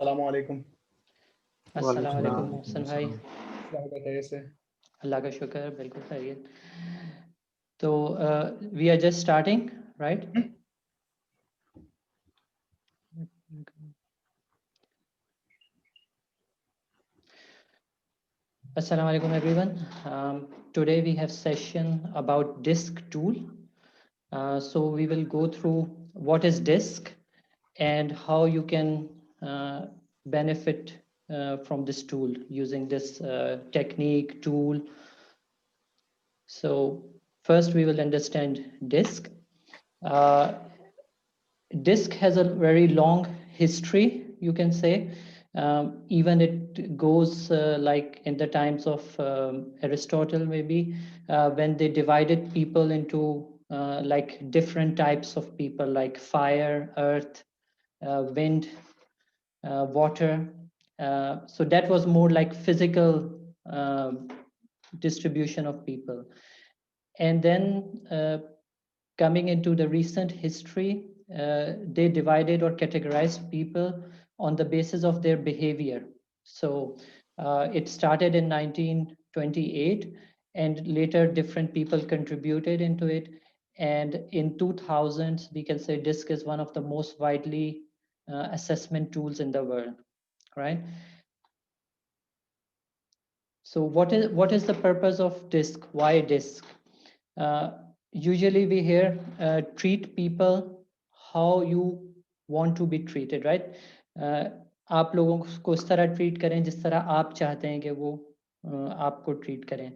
अस्सलाम वालेकुम। अस्सलाम वालेकुम वालेकुम मोहसिन भाई। क्या कहते से? अल्लाह का शुक्र, बिल्कुल खैरियत। तो we are just starting, right? Assalamu alaikum everyone. Today we have session about disk tool. So we will go through what is disk and how you can benefit from this tool using this technique tool. So first we will understand disk. Disk has a very long history, you can say. Even it goes like in the times of Aristotle, maybe, when they divided people into like different types of people, like fire, earth, wind, water. So that was more like physical distribution of people. And then coming into the recent history, they divided or categorized people on the basis of their behavior. So it started in 1928, and later different people contributed into it. And in 2000s, we can say DISC is one of the most widely assessment tools in the world, right? So what is the purpose of DISC? Why DISC? Usually we hear treat people how you want to be treated, right? आप लोगों को उस तरह treat करें जिस तरह आप चाहते हैं कि वो आपको treat करें.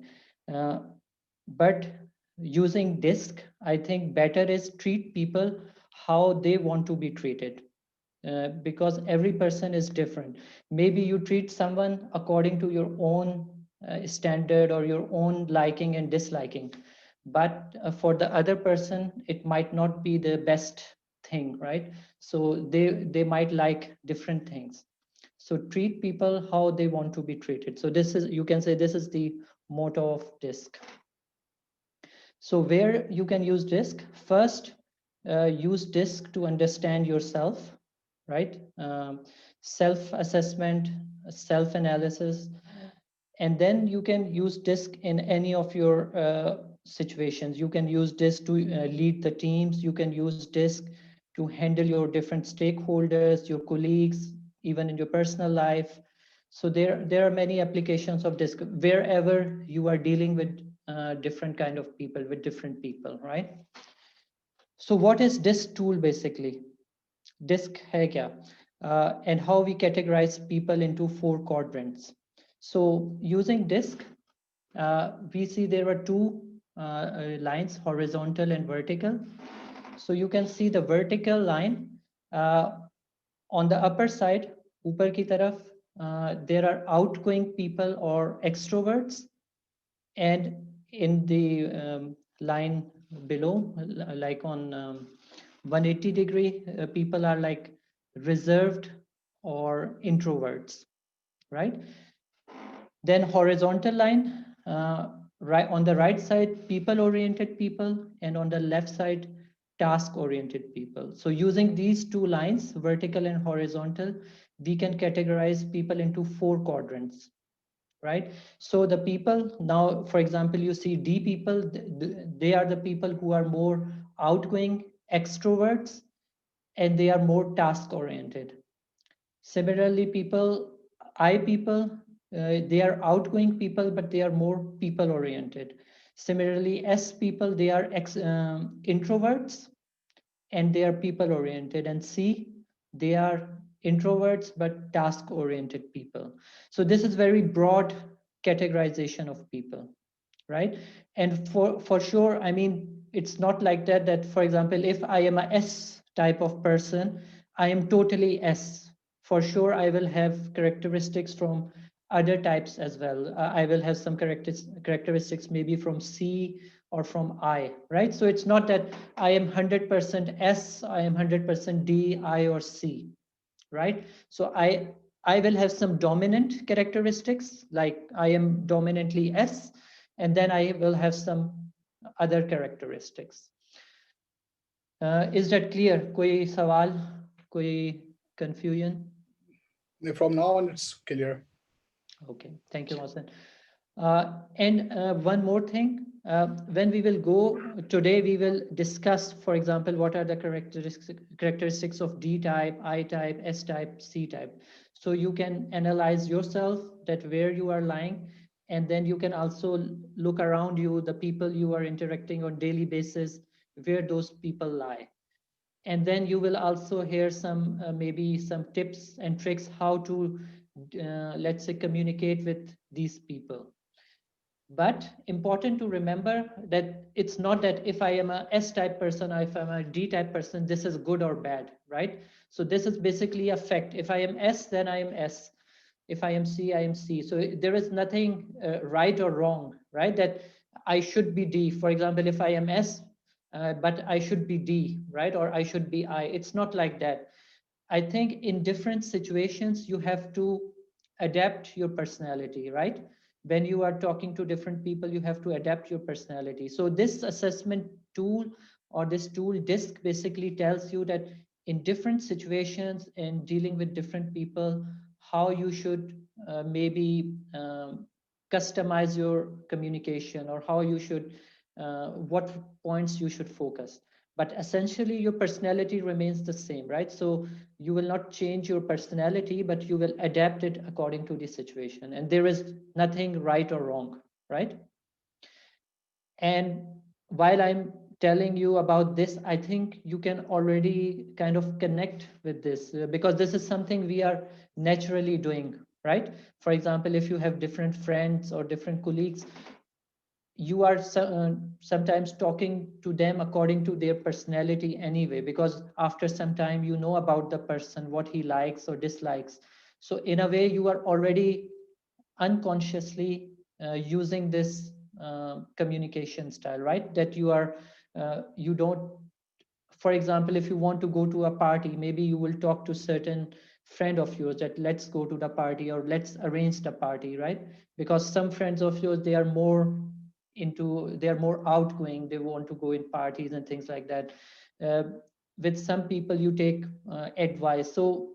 But using DISC, I think better is treat people how they want to be treated. Because every person is different. Maybe you treat someone according to your own standard or your own liking and disliking, but for the other person it might not be the best thing, right? So they might like different things. So treat people how they want to be treated. So this is, you can say, this is the motto of DISC. So where you can use DISC? First, use DISC to understand yourself, right? Self-assessment, self-analysis, and then you can use DISC in any of your situations. You can use DISC to lead the teams. You can use DISC to handle your different stakeholders, your colleagues, even in your personal life. So there are many applications of DISC wherever you are dealing with different kind of people, with different people, right? So what is DISC tool basically? DISC hai kya? And how we categorize people into 4 quadrants. So using DISC, we see there are 2 lines, horizontal and vertical. So you can see the vertical line on the upper side, upar ki taraf, there are outgoing people or extroverts, and in the line below, like on 180-degree, people are like reserved or introverts, right? Then horizontal line, right on the right side, people-oriented people, and on the left side, task-oriented people. So using these 2 lines, vertical and horizontal, we can categorize people into 4 quadrants, right? So the people now, for example, you see D people, they are the people who are more outgoing extroverts, and they are more task-oriented. Similarly, I people, they are outgoing people, but they are more people-oriented. Similarly, S people, they are introverts, and they are people-oriented. And C, they are introverts, but task-oriented people. So this is very broad categorization of people, right? And for sure, I mean, it's not like that, for example, if I am a S type of person, I am totally S. For sure, I will have characteristics from other types as well. I will have some characteristics maybe from C or from I, right? So it's not that I am 100% S, I am 100% D, I, or C, right? So I will have some dominant characteristics, like I am dominantly S, and then I will have some other characteristics. Is that clear? Koi sawal, koi confusion? From now on, it's clear. Okay, thank you, Mohsen. And one more thing, when we will go today, we will discuss, for example, what are the characteristics of D type, I type, S type, C type. So you can analyze yourself that where you are lying, and then you can also look around you, the people you are interacting on daily basis, where those people lie. And then you will also hear some maybe some tips and tricks how to let's say communicate with these people. But important to remember that it's not that if I am a S type person or if I'm a D type person, this is good or bad, right? So this is basically a fact. If I am S, then I am S. If I am C, I am C. So there is nothing right or wrong, right? That I should be D. For example, if I am S, but I should be D, right? Or I should be I. It's not like that. I think in different situations, you have to adapt your personality, right? When you are talking to different people, you have to adapt your personality. So this assessment tool or this tool disc basically tells you that in different situations and dealing with different people, how you should maybe customize your communication, or how you should, what points you should focus. But essentially your personality remains the same, right? So you will not change your personality, but you will adapt it according to the situation, and there is nothing right or wrong, right? And while I'm telling you about this, I think you can already kind of connect with this, because this is something we are naturally doing, right? For example, if you have different friends or different colleagues, you are sometimes talking to them according to their personality anyway, because after some time you know about the person, what he likes or dislikes. So in a way you are already unconsciously using this communication style, right? That you are you don't, for example, if you want to go to a party, maybe you will talk to certain friend of yours that let's go to the party or let's arrange the party, right? Because some friends of yours, they are more into, they are more outgoing, they want to go in parties and things like that. uh, with some people you take advice. So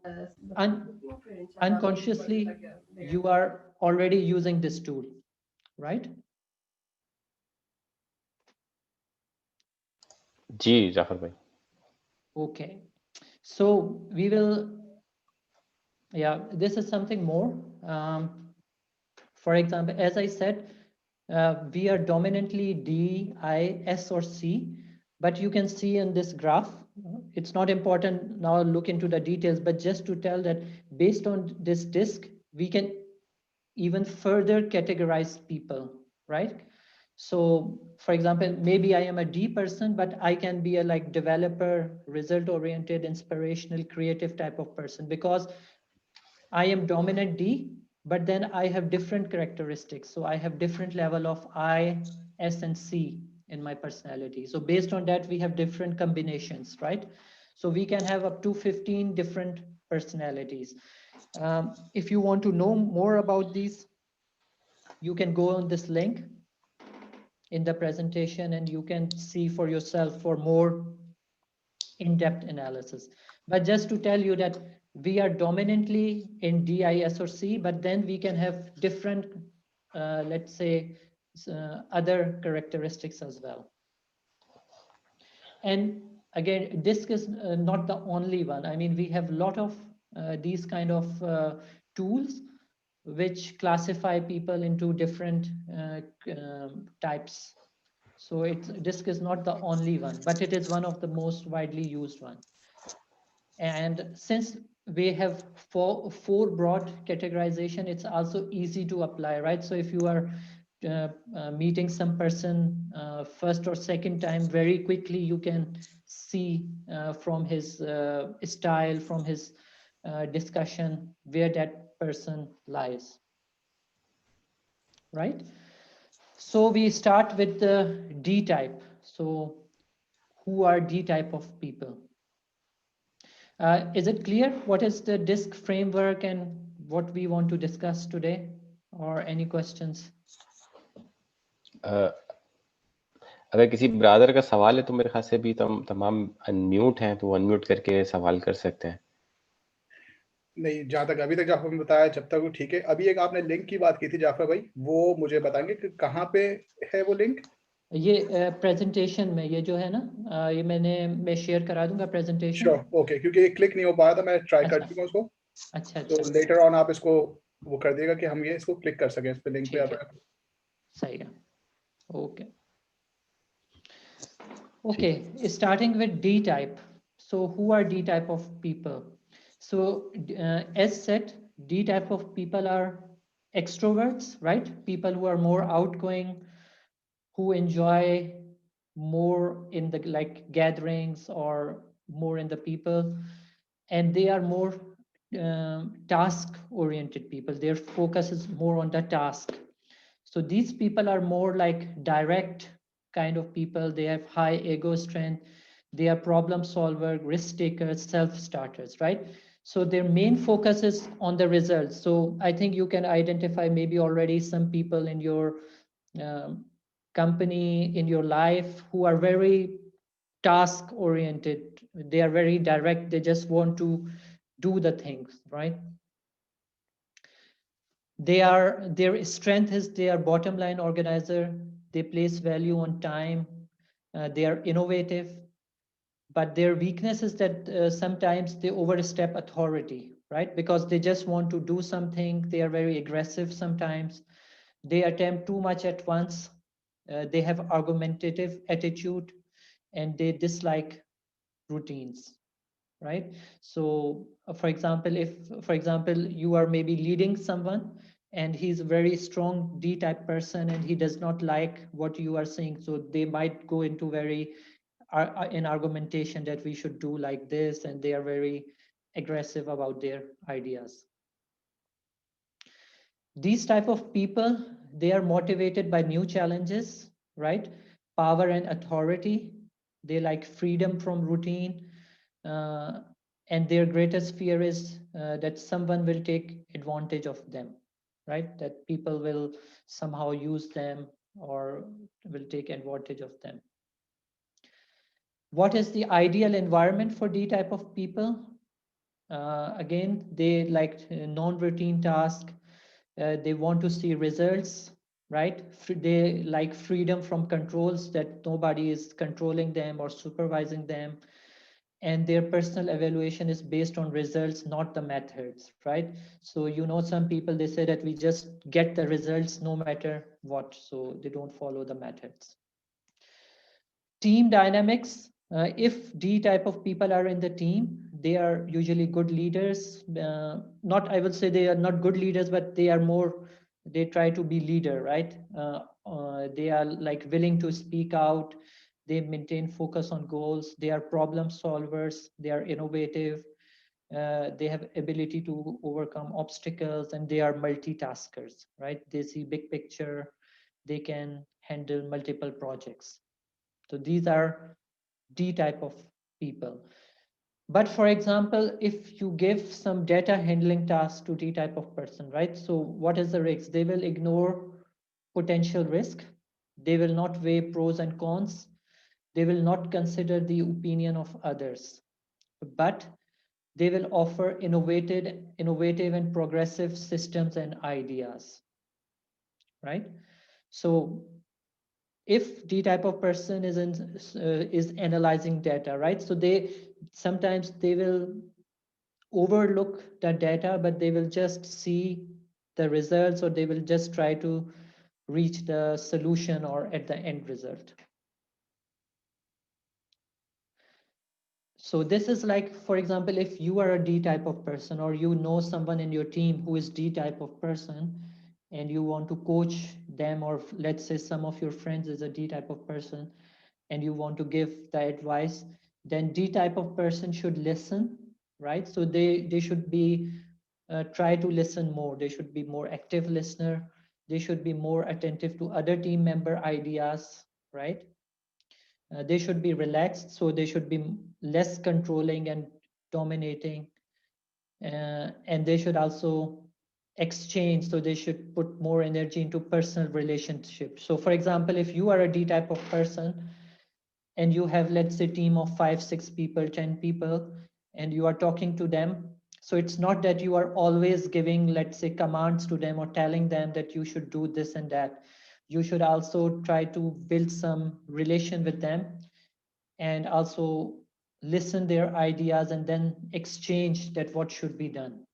unconsciously you are already using this tool, right? जी जाफर भाई. Okay, so we will, yeah, this is something more. For example, as I said, we are dominantly D, I, S, or C, but you can see in this graph, it's not important now look into the details, but just to tell that based on this disk, we can even further categorize people, right? So for example, maybe I am a D person, but I can be a like developer, result oriented, inspirational, creative type of person, because I am dominant D, but then I have different characteristics. So I have different level of I, S, and C in my personality. So based on that, we have different combinations, right? So we can have up to 15 different personalities. If you want to know more about these, you can go on this link in the presentation and you can see for yourself for more in-depth analysis. But just to tell you that we are dominantly in D, I, S, or C, but then we can have different, let's say, other characteristics as well. And again, DISC is not the only one. I mean, we have a lot of these kind of tools which classify people into different types. So DISC is not the only one, but it is one of the most widely used one. And since we have four broad categorization, it's also easy to apply, right? So if you are meeting some person first or second time, very quickly you can see from his style, from his discussion, where that person lies, right? So we start with the D type. So who are D type of people? Is it clear what is the DISC framework and what we want to discuss today, or any questions? अगर किसी brother का सवाल है तो मेरे ख्याल से भी तमाम अनम्यूट हैं, तो अनम्यूट करके सवाल कर सकते हैं. नहीं, जहाँ तक अभी तक जाफर ने बताया जब तक वो ठीक है। अभी एक आपने लिंक की बात की थी जाफर भाई, वो मुझे बताएंगे कि कहाँ पे है वो लिंक? ये प्रेजेंटेशन में, ये जो है ना, ये मैं शेयर करा दूंगा प्रेजेंटेशन। श्योर, ओके, क्योंकि ये क्लिक नहीं हो पाया था, मैं ट्राई कर अच्छा चुका हूँ उसको। अच्छा तो अच्छा, लेटर ऑन आप इसको वो कर देगा कि हम ये इसको क्लिक कर सकें, इस पे लिंक पे ठीक आप। है, सही है, ओके। ठीक। Okay, starting with D type. So who are D type of people? So as said, D type of people are extroverts, right? People who are more outgoing, who enjoy more in the like gatherings or more in the people, and they are more task oriented people. Their focus is more on the task. So these people are more like direct kind of people. They have high ego strength. They are problem solver, risk takers, self starters, right? So their main focus is on the results. So I think you can identify maybe already some people in your um, company, in your life, who are very task oriented. They are very direct. They just want to do the things, right? Their strength is they are bottom line organizer. They place value on time. They are innovative, but their weakness is that sometimes they overstep authority, right? Because they just want to do something. They are very aggressive sometimes. They attempt too much at once. They have argumentative attitude, and they dislike routines, right? So for example you are maybe leading someone and he's a very strong D type person and he does not like what you are saying, so they might go into very in argumentation that we should do like this, and they are very aggressive about their ideas. These type of people, they are motivated by new challenges, right? Power and authority. They like freedom from routine, uh, and their greatest fear is that someone will take advantage of them, right? That people will somehow use them or will take advantage of them. What is the ideal environment for D type of people? Again, they like non-routine tasks. They want to see results, right? They like freedom from controls, that nobody is controlling them or supervising them. And their personal evaluation is based on results, not the methods, right? So some people, they say that we just get the results no matter what, so they don't follow the methods. Team dynamics. If D type of people are in the team, they are usually good leaders. Not, I will say they are not good leaders, but they are more, they try to be leader, right? They are like willing to speak out. They maintain focus on goals. They are problem solvers. They are innovative. They have ability to overcome obstacles, and they are multitaskers, right? They see big picture. They can handle multiple projects. So these are D type of people. But for example, if you give some data handling tasks to D type of person, right? So what is the risk? They will ignore potential risk. They will not weigh pros and cons. They will not consider the opinion of others, but they will offer innovative and progressive systems and ideas, right? So if the type of person is analyzing data, right? So they sometimes they will overlook the data, but they will just see the results, or they will just try to reach the solution or at the end result. So this is like, for example, if you are a D type of person, or someone in your team who is D type of person, and you want to coach them, or let's say some of your friends is a D type of person, and you want to give the advice, then D type of person should listen, right? So they should be try to listen more. They should be more active listener. They should be more attentive to other team member ideas, right? They should be relaxed, so they should be less controlling and dominating, and they should also exchange, so they should put more energy into personal relationships. So for example, if you are a D type of person and you have, let's say, team of 5 6 people, 10 people, and you are talking to them, So it's not that you are always giving, let's say, commands to them or telling them that you should do this and that. You should also try to build some relation with them and also listen their ideas and then exchange that what should be done.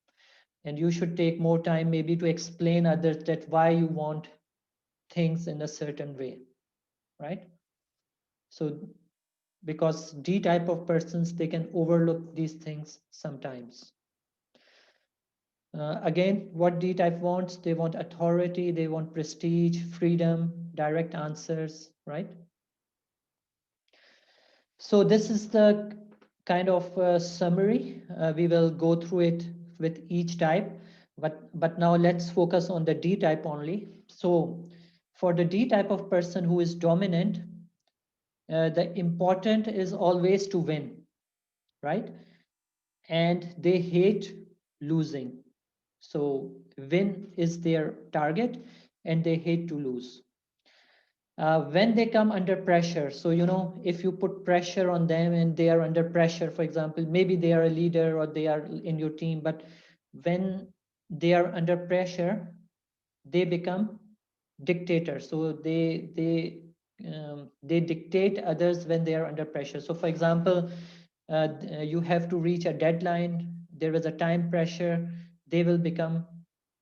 And you should take more time maybe to explain others that why you want things in a certain way, right? So because D type of persons, they can overlook these things sometimes. Again, what D type wants, they want authority, they want prestige, freedom, direct answers, right? So this is the kind of summary. We will go through it with each type, but now let's focus on the D type only. So for the D type of person who is dominant, the important is always to win, right? And they hate losing. So win is their target and they hate to lose. When they come under pressure, so if you put pressure on them and they are under pressure, for example, maybe they are a leader or they are in your team, but when they are under pressure, they become dictators. So they dictate others when they are under pressure. So for example, you have to reach a deadline, there is a time pressure, they will become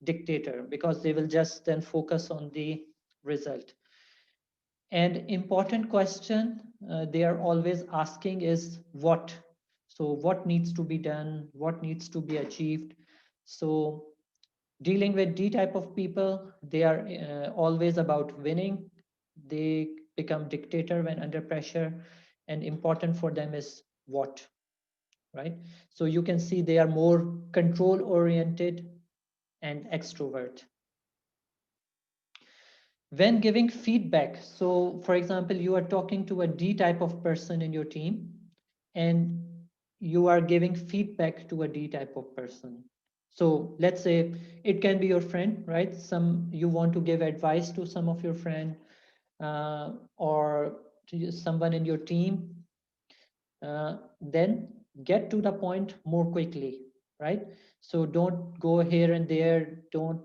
dictator because they will just then focus on the result. And important question they are always asking is what. So what needs to be done, what needs to be achieved. So dealing with D type of people, they are always about winning. They become dictator when under pressure, and important for them is what, right? So you can see they are more control oriented and extrovert. When giving feedback, so for example, you are talking to a D type of person in your team and you are giving feedback to a D type of person. So let's say it can be your friend, right? You want to give advice to some of your friend or to someone in your team, then get to the point more quickly, right? So don't go here and there, don't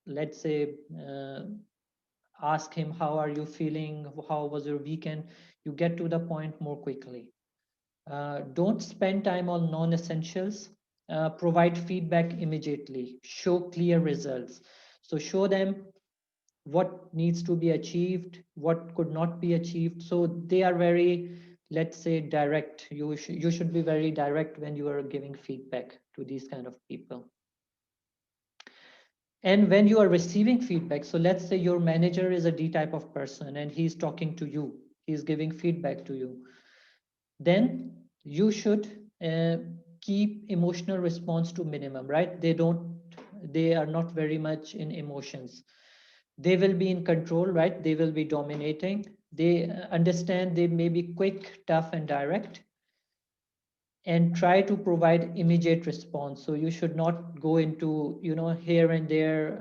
let's say ask him how are you feeling, how was your weekend. You get to the point more quickly. Don't spend time on non-essentials. Provide feedback immediately, show clear results. So show them what needs to be achieved, what could not be achieved. So they are very, let's say, direct. You should be very direct when you are giving feedback to these kind of people. And when you are receiving feedback, so let's say your manager is a D type of person and he's talking to you, he's giving feedback to you, then you should keep emotional response to minimum, right? They are not very much in emotions. They will be in control, right? They will be dominating. They understand they may be quick, tough, and direct, and try to provide immediate response. So you should not go into here and there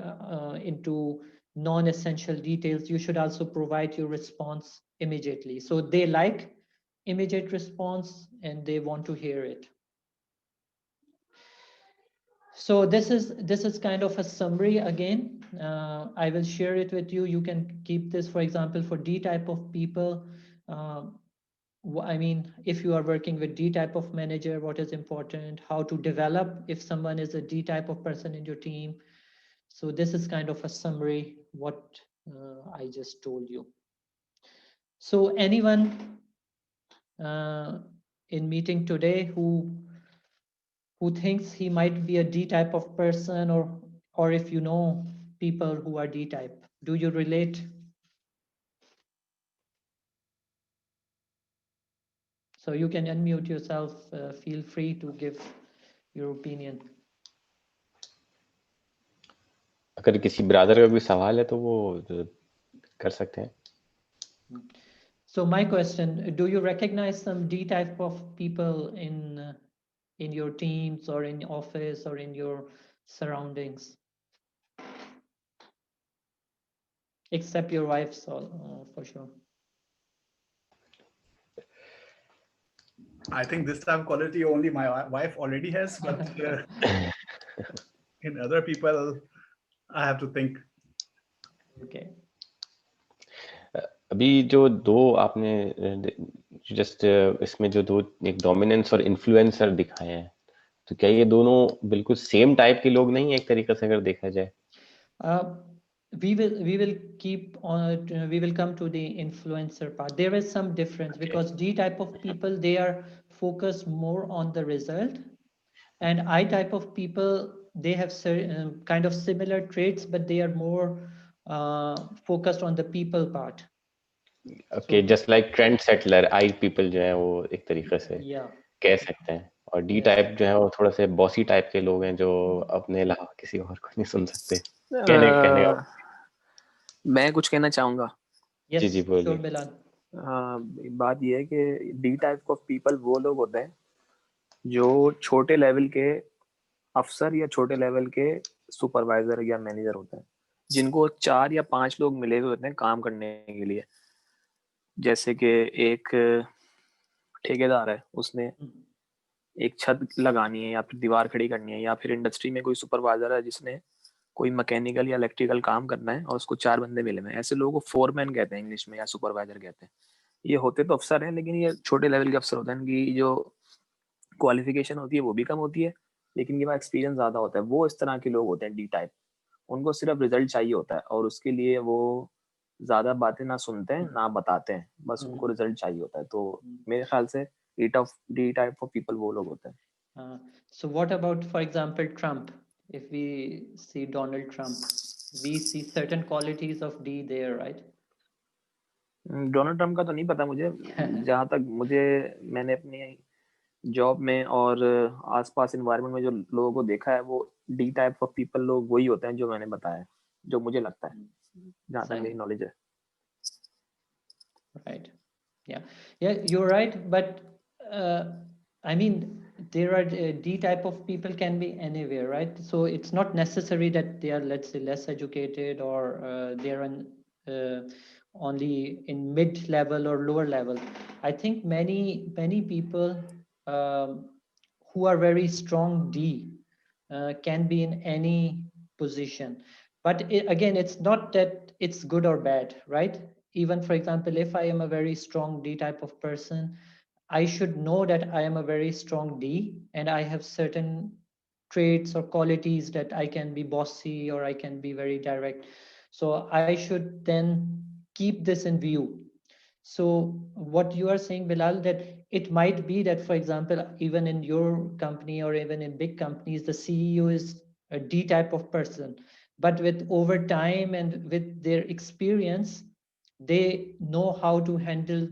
into non-essential details. You should also provide your response immediately. So they like immediate response and they want to hear it. So this is kind of a summary again. I will share it with you. You can keep this, for example, for D type of people. I mean, if you are working with D type of manager, what is important, how to develop if someone is a D type of person in your team. So this is kind of a summary, what I just told you. So anyone in meeting today who thinks he might be a D type of person, or if you know people who are D type, do you relate? So you can unmute yourself, feel free to give your opinion. अगर किसी brother का कोई सवाल है तो वो कर सकते हैं. So my question, do you recognize some D type of people in your teams or in office or in your surroundings? Except your wife, so, for sure. I think this type of quality only my wife already has, but in other people, I have to think. Okay. अभी जो दो आपने just इसमें जो दो एक dominance और influencer दिखाए हैं, तो क्या ये दोनों बिल्कुल सेम टाइप के लोग नहीं है एक तरीके से अगर देखा जाए? We will keep on. We will come to the influencer part. There is some difference because D type of people, they are focused more on the result, and I type of people, they have kind of similar traits, but they are more focused on the people part. Okay, just like trend settler, I people जो है वो एक तरीके से Yeah. कह सकते हैं, और डी टाइप जो है वो थोड़ा से बॉसी टाइप के लोग हैं जो अपने अलावा किसी और को नहीं सुन सकते। कहने का मैं कुछ कहना चाहूंगा। Yes, जी बोलिए। sure, Bilal. बात यह है कि डी टाइप ऑफ पीपल वो लोग होते हैं जो छोटे लेवल के अफसर या छोटे लेवल के सुपरवाइजर या मैनेजर होते हैं, जिनको 4 या 5 लोग मिले हुए होते हैं काम करने के लिए। जैसे कि एक ठेकेदार है, उसने एक छत लगानी है या फिर दीवार खड़ी करनी है, या फिर इंडस्ट्री में कोई सुपरवाइजर है जिसने कोई मैकेनिकल या इलेक्ट्रिकल काम करना है और उसको 4 बंदे मिले हुए हैं। ऐसे लोगों को फोरमैन कहते हैं इंग्लिश में, या सुपरवाइजर कहते हैं। ये होते तो अफसर हैं, लेकिन ये छोटे लेवल के अफसर होते हैं। इनकी जो क्वालिफिकेशन होती है वो भी कम होती है, लेकिन इनके पास एक्सपीरियंस ज्यादा होता है। वो इस तरह के लोग होते हैं डी टाइप। उनको सिर्फ रिजल्ट चाहिए होता है और उसके लिए वो ज्यादा बातें ना सुनते हैं ना बताते हैं, बस उनको रिजल्ट चाहिए होता है। तो मेरे ख्याल से डी टाइप ऑफ पीपल वो लोग होते हैं। So what about, for example, Trump? If we see Donald Trump, we see certain qualities of D there, right? Donald Trump का तो नहीं पता मुझे। जहां तक मैंने अपनी जॉब में और आसपास एनवायरनमेंट में जो लोगों को देखा है, वो डी टाइप ऑफ पीपल लोग वही होते हैं जो मैंने बताया, जो मुझे लगता है, जहां तक मेरी नॉलेज है। Right. Yeah, you're right. But I mean, there are D type of people can be anywhere, right? So it's not necessary that they are, let's say, less educated, or they're only in mid level or lower level. I think many people who are very strong D can be in any position. But again, it's not that it's good or bad, right? Even, for example, if I am a very strong D type of person, I should know that I am a very strong D and I have certain traits or qualities that I can be bossy or I can be very direct. So I should then keep this in view. So what you are saying, Bilal, that it might be that, for example, even in your company or even in big companies, the CEO is a D type of person, but with over time and with their experience, they know how to handle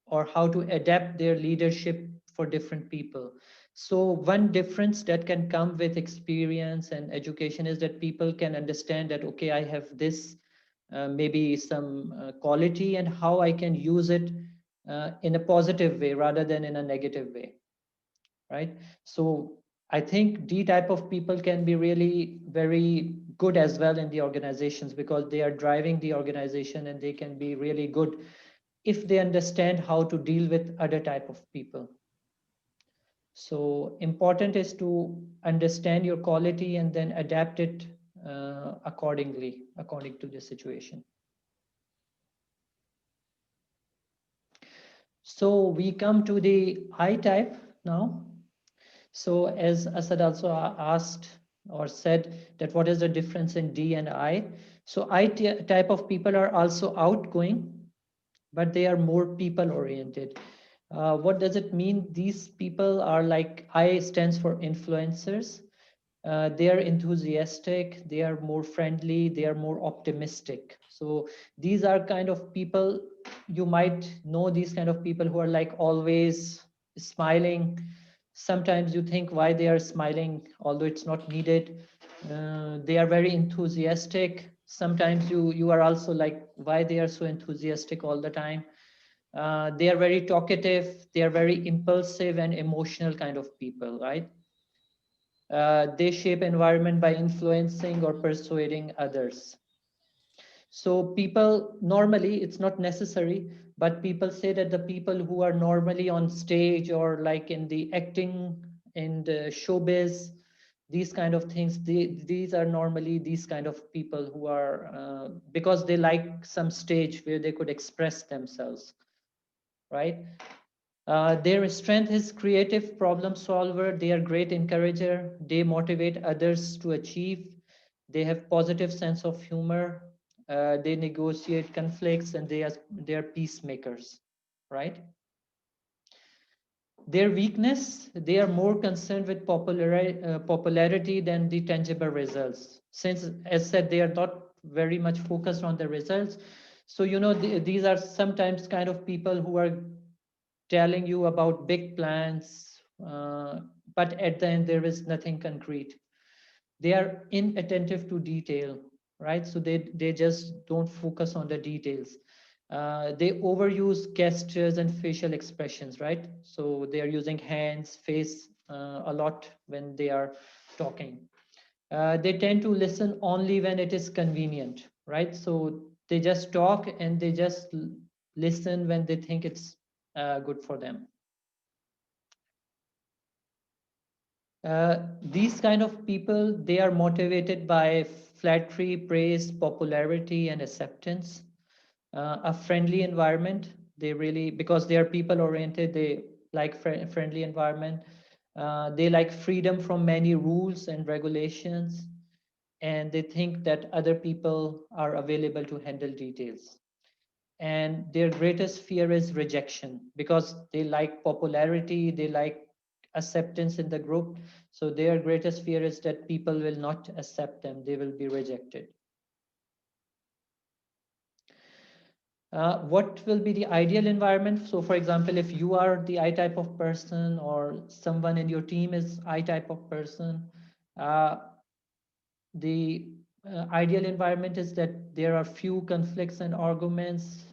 or how to adapt their leadership for different people. So one difference that can come with experience and education is that people can understand that, okay, I have this maybe some quality, and how I can use it in a positive way rather than in a negative way, right? So I think D type of people can be really very good as well in the organizations, because they are driving the organization and they can be really good if they understand how to deal with other type of people. So important is to understand your quality and then adapt it accordingly, according to the situation. So we come to the I type now. So as Asad also asked or said that what is the difference in D and I? So I type of people are also outgoing, but they are more people oriented. What does it mean? These people are like, I stands for influencers. They are enthusiastic, they are more friendly, they are more optimistic. So these are kind of people, you might know these kind of people who are like always smiling. Sometimes you think why they are smiling, although it's not needed. They are very enthusiastic. Sometimes you are also like, why they are so enthusiastic all the time. They are very talkative, they are very impulsive and emotional kind of people, right? They shape environment by influencing or persuading others. So people, normally it's not necessary, But people say that the people who are normally on stage or like in the acting and showbiz, these kind of things, these are normally these kind of people who are because they like some stage where they could express themselves, right? Their strength is creative problem solver. They are great encourager. They motivate others to achieve. They have positive sense of humor. They negotiate conflicts, and they are peacemakers, right? Their weakness, they are more concerned with popularity than the tangible results. Since, as said, they are not very much focused on the results. So, you know, these are sometimes kind of people who are telling you about big plans, but at the end there is nothing concrete. They are inattentive to detail, right? So they just don't focus on the details. They overuse gestures and facial expressions, right? So they are using hands, face a lot when they are talking. They tend to listen only when it is convenient, right? So they just talk and they just listen when they think it's good for them. These kind of people, they are motivated by flattery, praise, popularity, and acceptance. A friendly environment, they really, because they are people oriented, they like friendly environment. They like freedom from many rules and regulations, and they think that other people are available to handle details. And their greatest fear is rejection, because they like popularity, they like acceptance in the group. So their greatest fear is that people will not accept them, they will be rejected. What will be the ideal environment? So for example, if you are the I type of person or someone in your team is I type of person, the ideal environment is that there are few conflicts and arguments.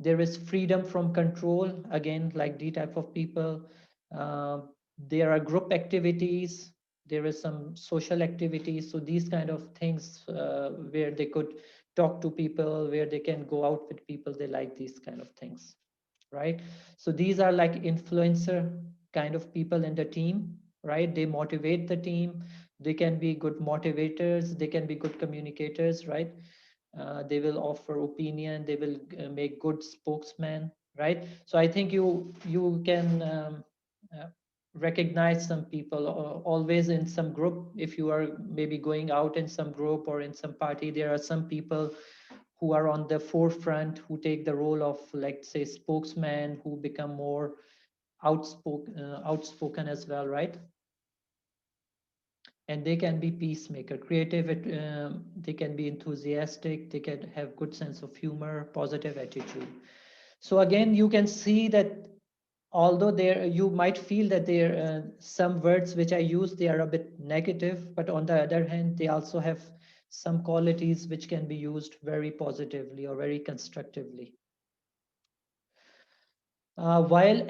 There is freedom from control, again, like D type of people. Uh, there are group activities. There is some social activities. So these kind of things where they could talk to people, where they can go out with people, they like these kind of things, right? So these are like influencer kind of people in the team, right? They motivate the team. They can be good motivators, they can be good communicators, right? They will offer opinion, they will make good spokesmen, right? So I think you can uh, recognize some people always in some group. If you are maybe going out in some group or in some party, there are some people who are on the forefront, who take the role of, like, say, spokesman, who become more outspoken as well, right? And they can be peacemaker, creative, they can be enthusiastic, they can have good sense of humor, positive attitude. So again, you can see that although there, you might feel that there some words which I use, they are a bit negative, but on the other hand, they also have some qualities which can be used very positively or very constructively. While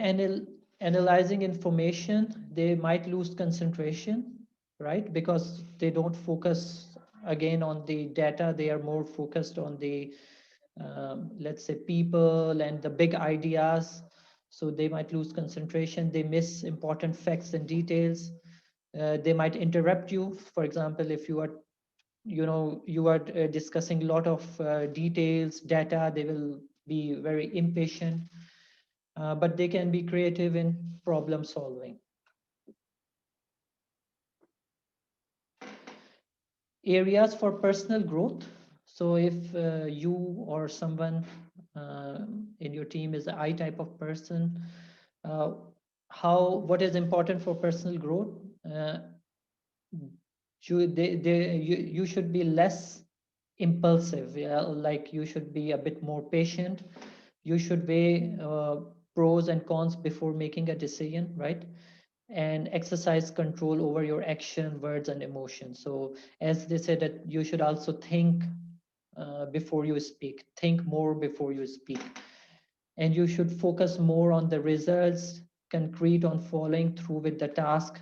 analyzing information, they might lose concentration, right? Because they don't focus again on the data, they are more focused on the, let's say, people and the big ideas. So they might lose concentration, they miss important facts and details. They might interrupt you. For example, if you are, you know, you are discussing a lot of details, data, they will be very impatient. But they can be creative in problem solving. Areas for personal growth. So if you or someone in your team is an I type of person, what is important for personal growth? You should be less impulsive. Yeah, like you should be a bit more patient. You should weigh pros and cons before making a decision, right? And exercise control over your action, words, and emotions. So as they said, that you should also think before you speak, think more before you speak. And you should focus more on the results, concrete on following through with the task,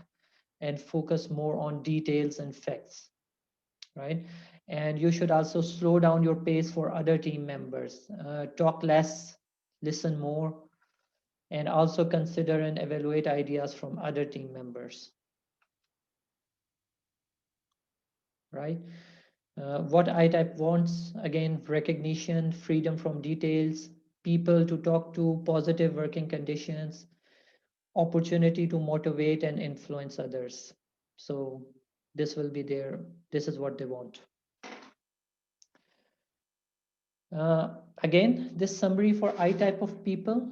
and focus more on details and facts, right? And you should also slow down your pace for other team members. Talk less, listen more, and also consider and evaluate ideas from other team members. Right? What I-type wants, again, recognition, freedom from details, people to talk to, positive working conditions, opportunity to motivate and influence others. So this will be this is what they want. Again, this summary for I-type of people,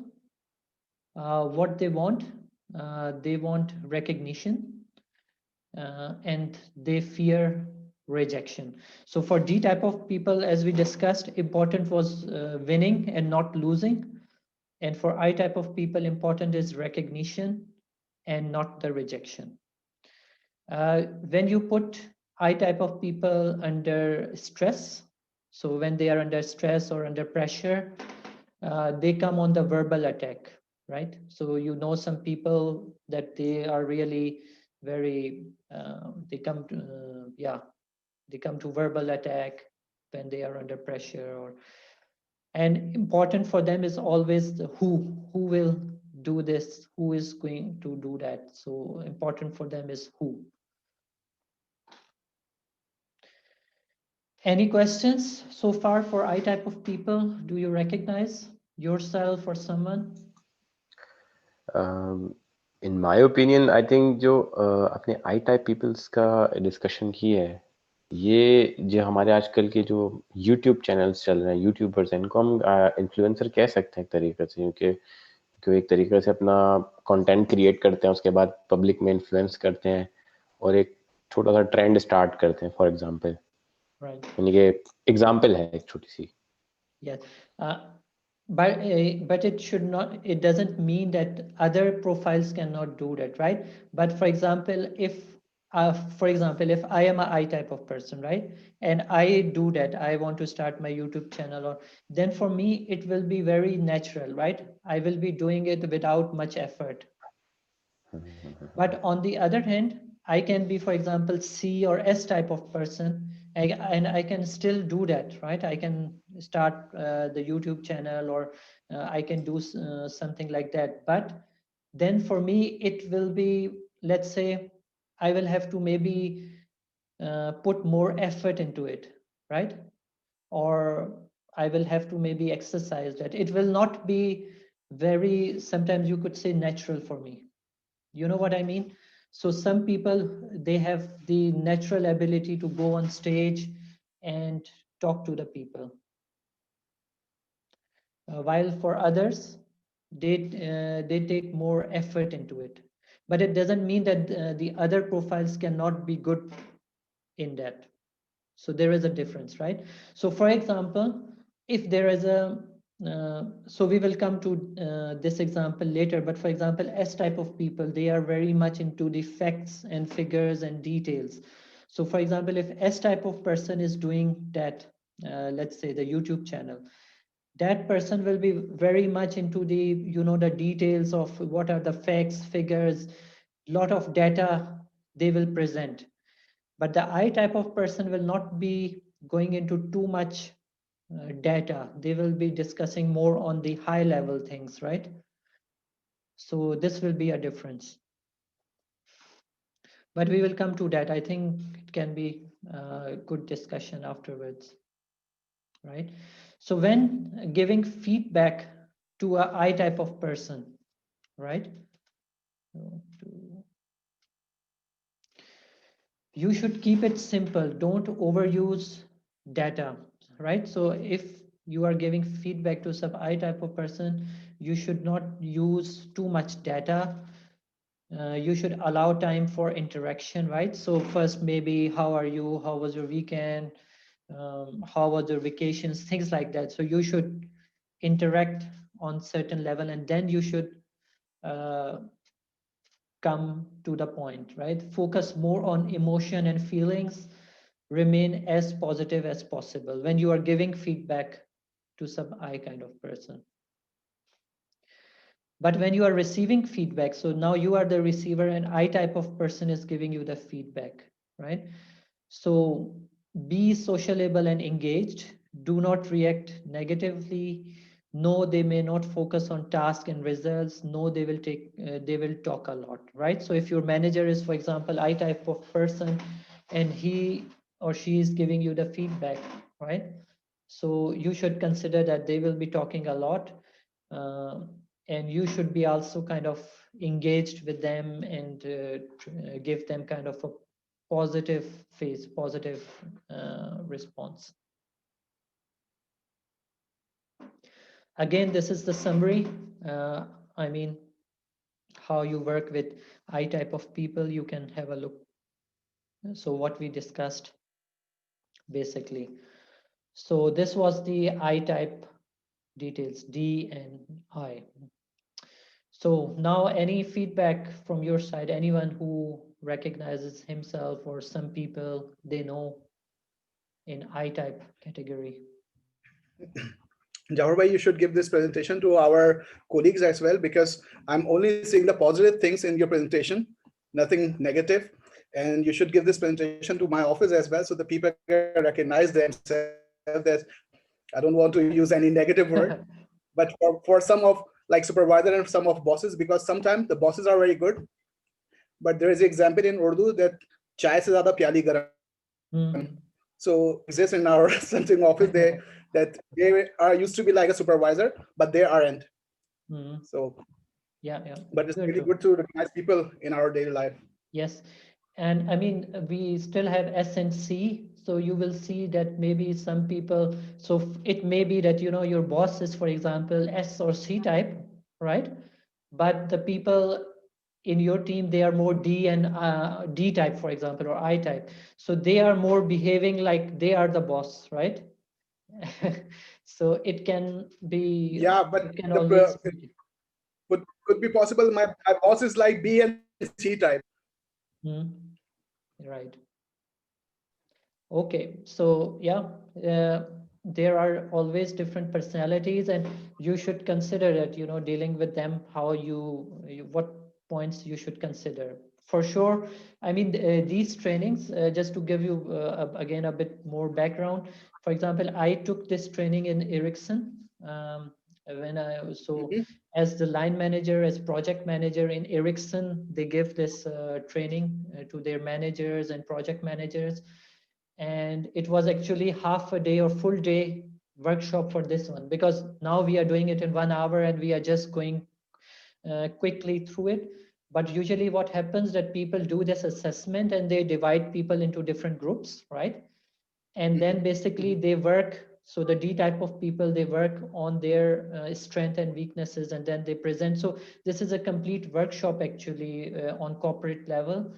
what they want recognition, and they fear rejection. So for D type of people, as we discussed, important was winning and not losing. And for I type of people, important is recognition and not the rejection. When you put I type of people under stress, so when they are under stress or under pressure, they come on the verbal attack, right? So you know some people that they are really very, they come to verbal attack when they are under pressure. Or and important for them is always the who will do this, who is going to do that. So important for them is who. Any questions so far for I type of people? Do you recognize yourself or someone? In my opinion, I think जो अपने I type peoples का discussion की है, ये जो हमारे आजकल के जो YouTube चैनल्स चल रहे हैं, यूट्यूबर्स हैं, इनको हम इन्फ्लुएंसर कह सकते हैं एक तरीके से, क्योंकि एक तरीके से अपना कंटेंट क्रिएट करते हैं, उसके बाद पब्लिक में इन्फ्लुएंस करते हैं और एक छोटा सा ट्रेंड स्टार्ट करते हैं, फॉर एग्जांपल। Right. यानी कि एग्जांपल है एक छोटी सी। Yes. But it should not, it doesn't mean that other profiles cannot do that, right? But for example, if I am a I type of person, right, and I do that, I want to start my YouTube channel, or then for me it will be very natural, right? I will be doing it without much effort. But on the other hand, I can be, for example, C or S type of person, and I can still do that, right? I can start the YouTube channel, or I can do something like that. But then for me, it will be, let's say, I will have to maybe put more effort into it, right? Or I will have to maybe exercise that. It will not be very, sometimes you could say, natural for me. You know what I mean? So some people, they have the natural ability to go on stage and talk to the people, while for others, they take more effort into it. But it doesn't mean that the other profiles cannot be good in that. So there is a difference, right? So for example, if there is a so we will come to this example later, but for example, S type of people, they are very much into the facts and figures and details. So for example, if S type of person is doing that, let's say the YouTube channel, that person will be very much into the, you know, the details of what are the facts, figures, lot of data they will present. But the I type of person will not be going into too much data. They will be discussing more on the high level things, right? So this will be a difference. But we will come to that. I think it can be a good discussion afterwards, right? So when giving feedback to a I type of person, right? You should keep it simple. Don't overuse data, right? So if you are giving feedback to some I type of person, you should not use too much data. You should allow time for interaction, right? So first, maybe, how are you? How was your weekend? How was your vacations? Things like that. So you should interact on certain level, and then you should come to the point, right? Focus more on emotion and feelings. Remain as positive as possible when you are giving feedback to some I kind of person. But when you are receiving feedback, so now you are the receiver and I type of person is giving you the feedback, right? So be sociable and engaged. Do not react negatively. No, they may not focus on task and results. No, they will talk a lot, right? So if your manager is, for example, I type of person, and he or she is giving you the feedback, right? So you should consider that they will be talking a lot, and you should be also kind of engaged with them, and give them kind of a positive positive response. Again, this is the summary. I mean, how you work with I type of people, you can have a look. So what we discussed basically. So this was the I type details, D and I. So now any feedback from your side, anyone who recognizes himself or some people they know in I type category? Jaffer bhai, you should give this presentation to our colleagues as well, because I'm only seeing the positive things in your presentation, nothing negative. And you should give this presentation to my office as well, so the people can recognize themselves that I don't want to use any negative word, but for some of like supervisor and some of bosses, because sometimes the bosses are very good, but there is an example in Urdu that chai se zyada pyali garam. So exists in our something office that they are used to be like a supervisor, but they aren't. So yeah, but it's good, really true. good to recognize people in our daily life. Yes, and I mean, we still have S and C, so you will see that maybe some people, so it may be that, you know, your boss is, for example, S or C type, right? But the people in your team, they are more D and D type, for example, or I type. So they are more behaving like they are the boss, right? So it can be, Yeah, but it can always be. could be possible. My boss is like B and C type. Right. Okay, so yeah, there are always different personalities, and you should consider that, you know, dealing with them, how what points you should consider. For sure, I mean, these trainings, just to give you again a bit more background. For example, I took this training in Ericsson, when I was as the line manager, as project manager in Ericsson, they give this training to their managers and project managers. And it was actually half a day or full day workshop for this one, because now we are doing it in 1 hour and we are just going quickly through it. But usually what happens that people do this assessment and they divide people into different groups, right? And then basically they work, so the D type of people, they work on their strength and weaknesses, and then they present. So this is a complete workshop actually on corporate level.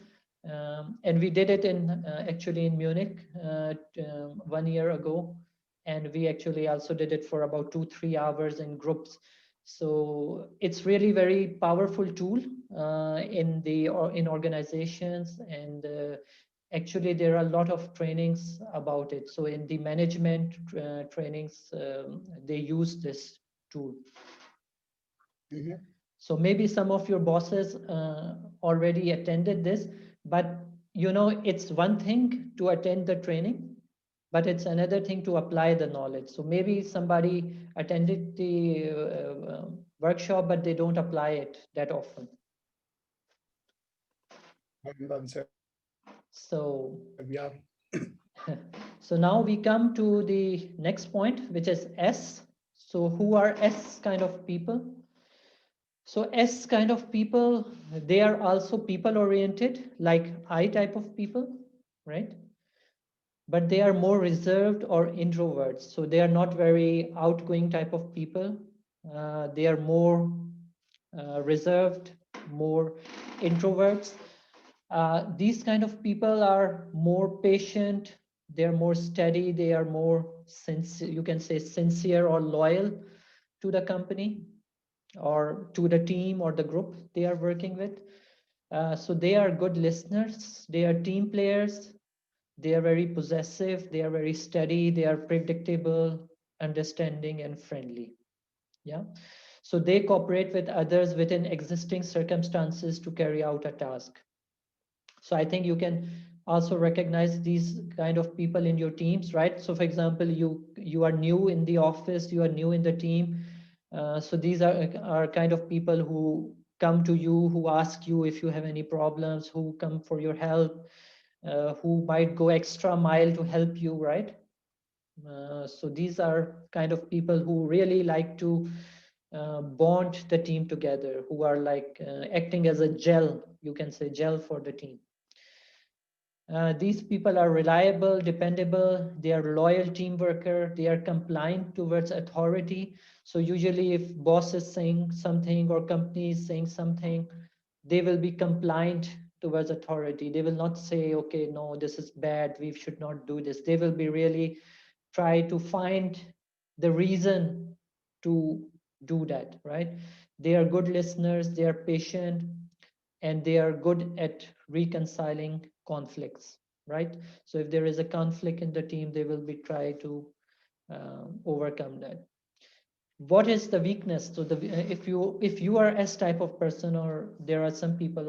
And we did it in actually in Munich 1 year ago, and we actually also did it for about 2-3 hours in groups. So it's really very powerful tool in organizations, and actually there are a lot of trainings about it. So in the management trainings, they use this tool. So maybe some of your bosses already attended this, but you know, it's one thing to attend the training, but it's another thing to apply the knowledge. So maybe somebody attended the workshop, but they don't apply it that often. So yeah. So now we come to the next point, which is S. So who are S kind of people? So S kind of people, they are also people oriented, like I type of people, right? But they are more reserved or introverts. So they are not very outgoing type of people. They are more reserved, more introverts. These kind of people are more patient, they're more steady, they are more sincere, you can say sincere or loyal to the company or to the team or the group they are working with. So they are good listeners, they are team players, they are very possessive, they are very steady, they are predictable, understanding, and friendly. Yeah. So they cooperate with others within existing circumstances to carry out a task. So I think you can also recognize these kind of people in your teams, right? So for example, you are new in the office, you are new in the team, So these are kind of people who come to you, who ask you if you have any problems, who come for your help, who might go extra mile to help you, right? So these are kind of people who really like to bond the team together, who are like acting as a gel, you can say gel for the team. These people are reliable, dependable, they are loyal team worker, they are compliant towards authority. So usually if boss is saying something or company is saying something, they will be compliant towards authority. They will not say, okay, no, this is bad, we should not do this. They will be really try to find the reason to do that, right? They are good listeners, they are patient, and they are good at reconciling conflicts, right? So if there is a conflict in the team, they will be try to overcome that. What is the weakness? So the if you are S type of person, or there are some people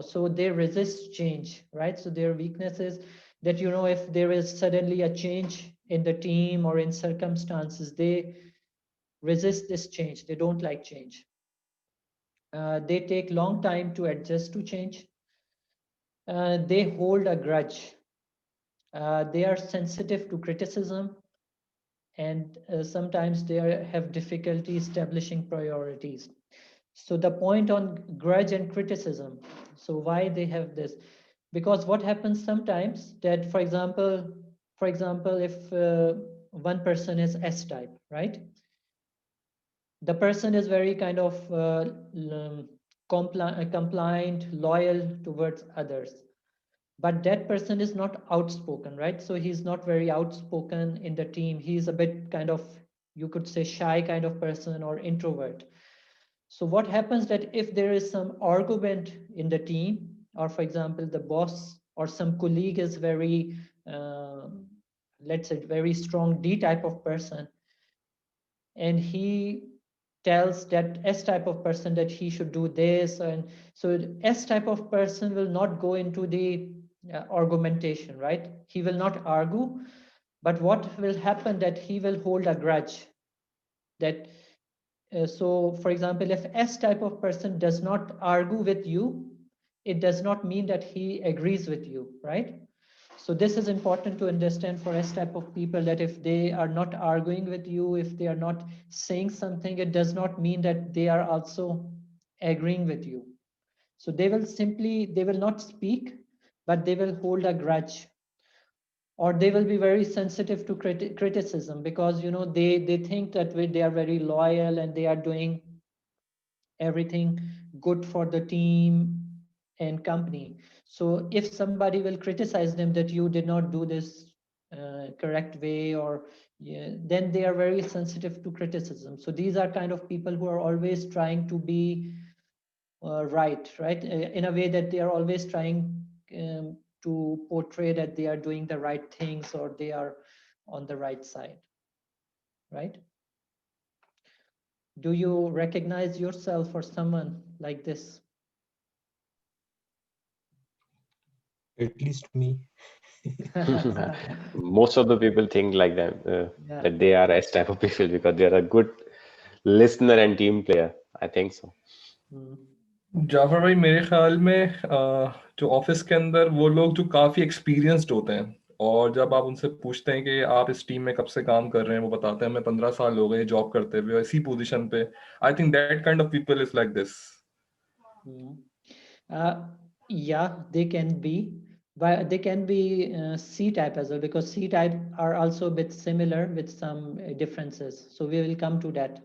so they resist change, right? So their weakness is that if there is suddenly a change in the team or in circumstances, they resist this change. They don't like change. They take long time to adjust to change. They hold a grudge. They are sensitive to criticism, and sometimes they have difficulty establishing priorities. So the point on grudge and criticism. So why they have this? Because what happens sometimes that, for example, if one person is S type, right? The person is very kind of compliant, loyal towards others, but that person is not outspoken, right? So he's not very outspoken in the team. He's a bit kind of, you could say, shy kind of person or introvert. So what happens that if there is some argument in the team, or for example, the boss or some colleague is very, let's say, very strong D type of person, and he tells that S type of person that he should do this, and so S type of person will not go into the argumentation, right? He will not argue, but what will happen that he will hold a grudge. That so for example, if S type of person does not argue with you, it does not mean that he agrees with you, right? So this is important to understand for S type of people, that if they are not arguing with you, if they are not saying something, it does not mean that they are also agreeing with you. So they will not speak, but they will hold a grudge, or they will be very sensitive to criticism, because they think that they are very loyal and they are doing everything good for the team and company. So if somebody will criticize them that you did not do this correct way, or then they are very sensitive to criticism. So these are kind of people who are always trying to be right, in a way that they are always trying to portray that they are doing the right things, or they are on the right side, right? Do you recognize yourself or someone like this? At least me. Most of the people think like that, Yeah. that they are S type of people because they are a good listener and team player. I think so. Jafar भाई मेरे ख्याल में जो office के अंदर वो लोग जो काफी एक्सपीरियंस्ड होते हैं, और जब आप उनसे पूछते हैं कि आप इस टीम में कब से काम कर रहे हैं, वो बताते हैं हमें 15 साल हो गए जॉब करते हुए इसी पोजीशन पे. I think that kind of people is like this. Yeah, they can be, but they can be C type as well, because C type are also a bit similar with some differences. So we will come to that.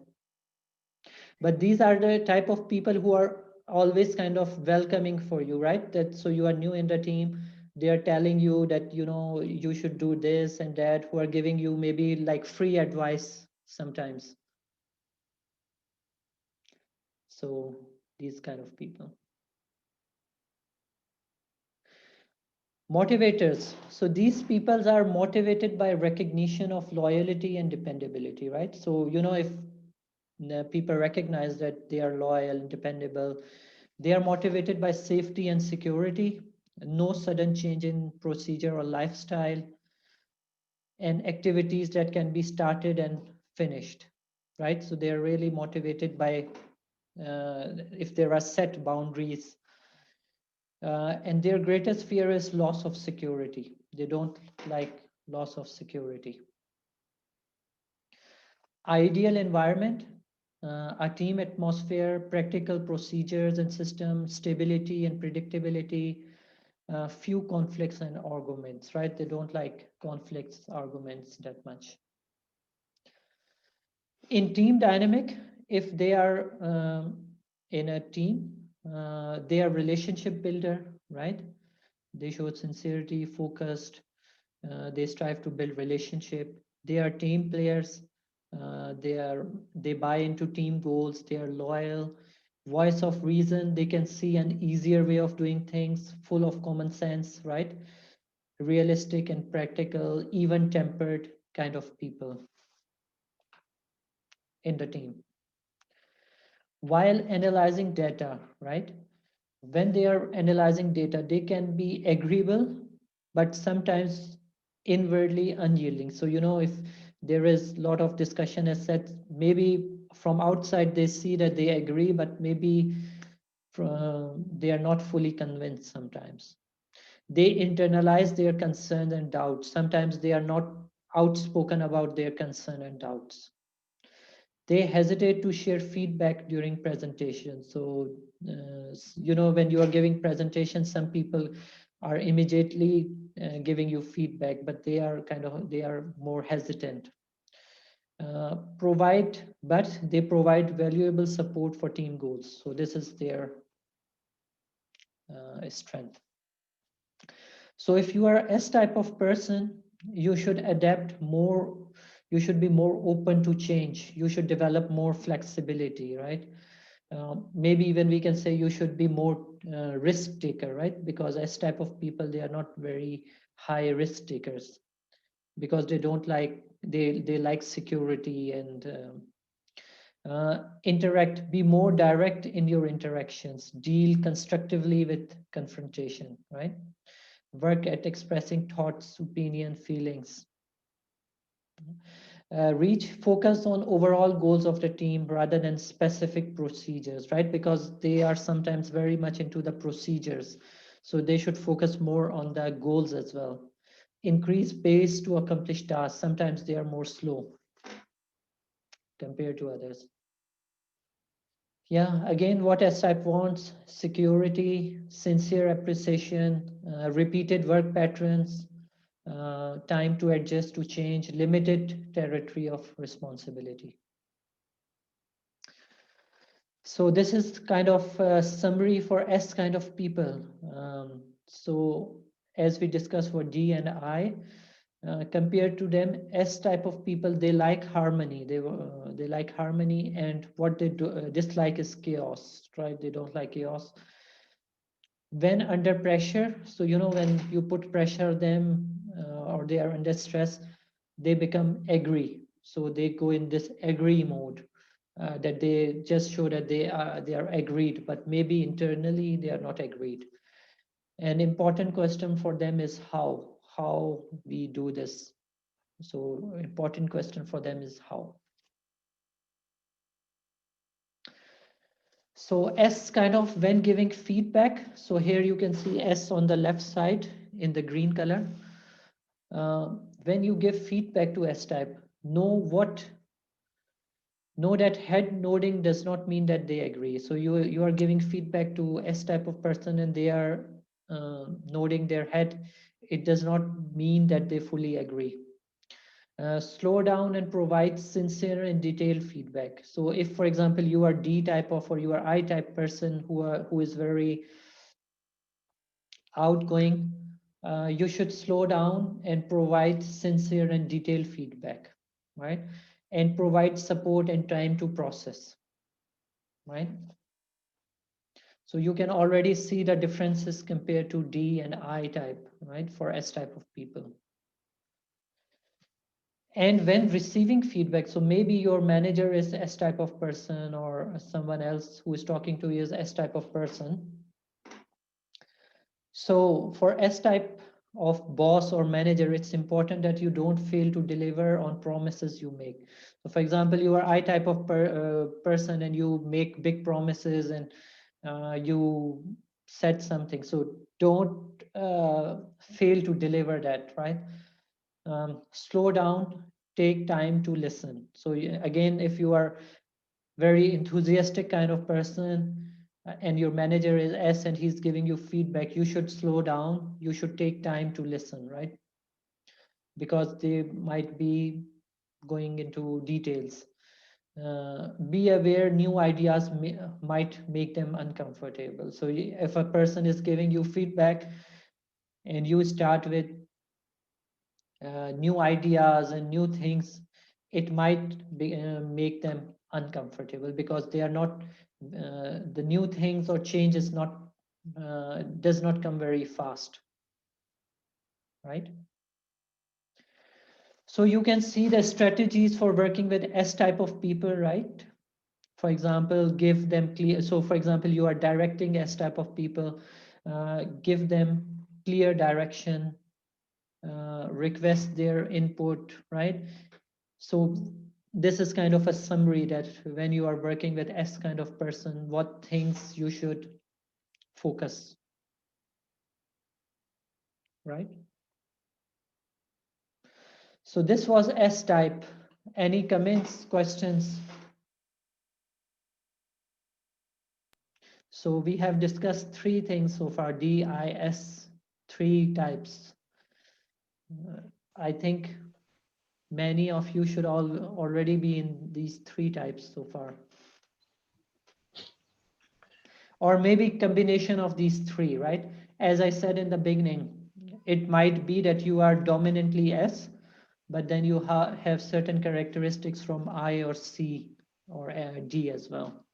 But these are the type of people who are always kind of welcoming for you, right? That so you are new in the team, they are telling you that you should do this and that, who are giving you maybe like free advice sometimes. So these kind of people. Motivators. So these people are motivated by recognition of loyalty and dependability, right? So if people recognize that they are loyal and dependable, they are motivated by safety and security, no sudden change in procedure or lifestyle, and activities that can be started and finished. right? So they're really motivated by if there are set boundaries. And their greatest fear is loss of security. They don't like loss of security. Ideal environment, a team atmosphere, practical procedures and systems, stability and predictability, few conflicts and arguments, right? They don't like conflicts, arguments that much. In team dynamic, if they are in a team, they are relationship builder, right? They show sincerity, focused. They strive to build relationship. They are team players. They buy into team goals. They are loyal. Voice of reason. They can see an easier way of doing things, full of common sense, right? Realistic and practical, even-tempered kind of people in the team. While analyzing data, right? When they are analyzing data, they can be agreeable, but sometimes inwardly unyielding. So, you know, if there is a lot of discussion as said, maybe from outside they see that they agree, but maybe they are not fully convinced sometimes. They internalize their concerns and doubts. Sometimes they are not outspoken about their concern and doubts. They hesitate to share feedback during presentation. So, you know, when you are giving presentations, some people are immediately giving you feedback, but they are more hesitant. But they provide valuable support for team goals. So this is their strength. So if you are S type of person, you should adapt more. You should be more open to change. You should develop more flexibility, right? Maybe even we can say you should be more risk taker, right? Because S type of people, they are not very high risk takers because they don't like, they like security and be more direct in your interactions, deal constructively with confrontation, right? Work at expressing thoughts, opinion, feelings. Focus on overall goals of the team rather than specific procedures, right? Because they are sometimes very much into the procedures. So they should focus more on the goals as well. Increase pace to accomplish tasks. Sometimes they are more slow compared to others. Yeah, again, what S-type wants: security, sincere appreciation, repeated work patterns, time to adjust to change, limited territory of responsibility. So this is kind of a summary for S kind of people. So as we discussed for D and I, compared to them, S type of people, they like harmony. They like harmony, and what they dislike is chaos, right? They don't like chaos. When under pressure, so you know, when you put pressure on them or they are under stress, they become angry. So they go in this agree mode, that they just show that they are agreed, but maybe internally they are not agreed. An important question for them is how we do this. So important question for them is how. So S kind of when giving feedback. So here you can see S on the left side in the green color. When you give feedback to S type, know that head nodding does not mean that they agree. So you are giving feedback to S type of person and they are nodding their head. It does not mean that they fully agree. Slow down and provide sincere and detailed feedback. So if, for example, you are D type of or you are I type person who is very outgoing, you should slow down and provide sincere and detailed feedback, right? And provide support and time to process, right? So you can already see the differences compared to D and I type, right? For S type of people. And when receiving feedback, so maybe your manager is S type of person or someone else who is talking to you is S type of person. So for S type of boss or manager, it's important that you don't fail to deliver on promises you make. So for example, you are I type of person and you make big promises and you said something. So don't fail to deliver that, right? Slow down, take time to listen. So again, if you are very enthusiastic kind of person and your manager is S and he's giving you feedback, you should slow down, you should take time to listen, right? Because they might be going into details. Be aware new ideas might make them uncomfortable. So if a person is giving you feedback and you start with new ideas and new things, it might make them uncomfortable because they are not the new things or change is not does not come very fast, right? So you can see the strategies for working with S type of people, right? For example, give them clear. So for example, you are directing S type of people, give them clear direction, request their input, right? So this is kind of a summary that when you are working with S kind of person, what things you should focus, right? So this was S type. Any comments, questions? So we have discussed three things so far, D, I, S, three types. I think many of you should already be in these three types so far. Or maybe combination of these three, right? As I said in the beginning, it might be that you are dominantly S, but then you have certain characteristics from I or C or D as well.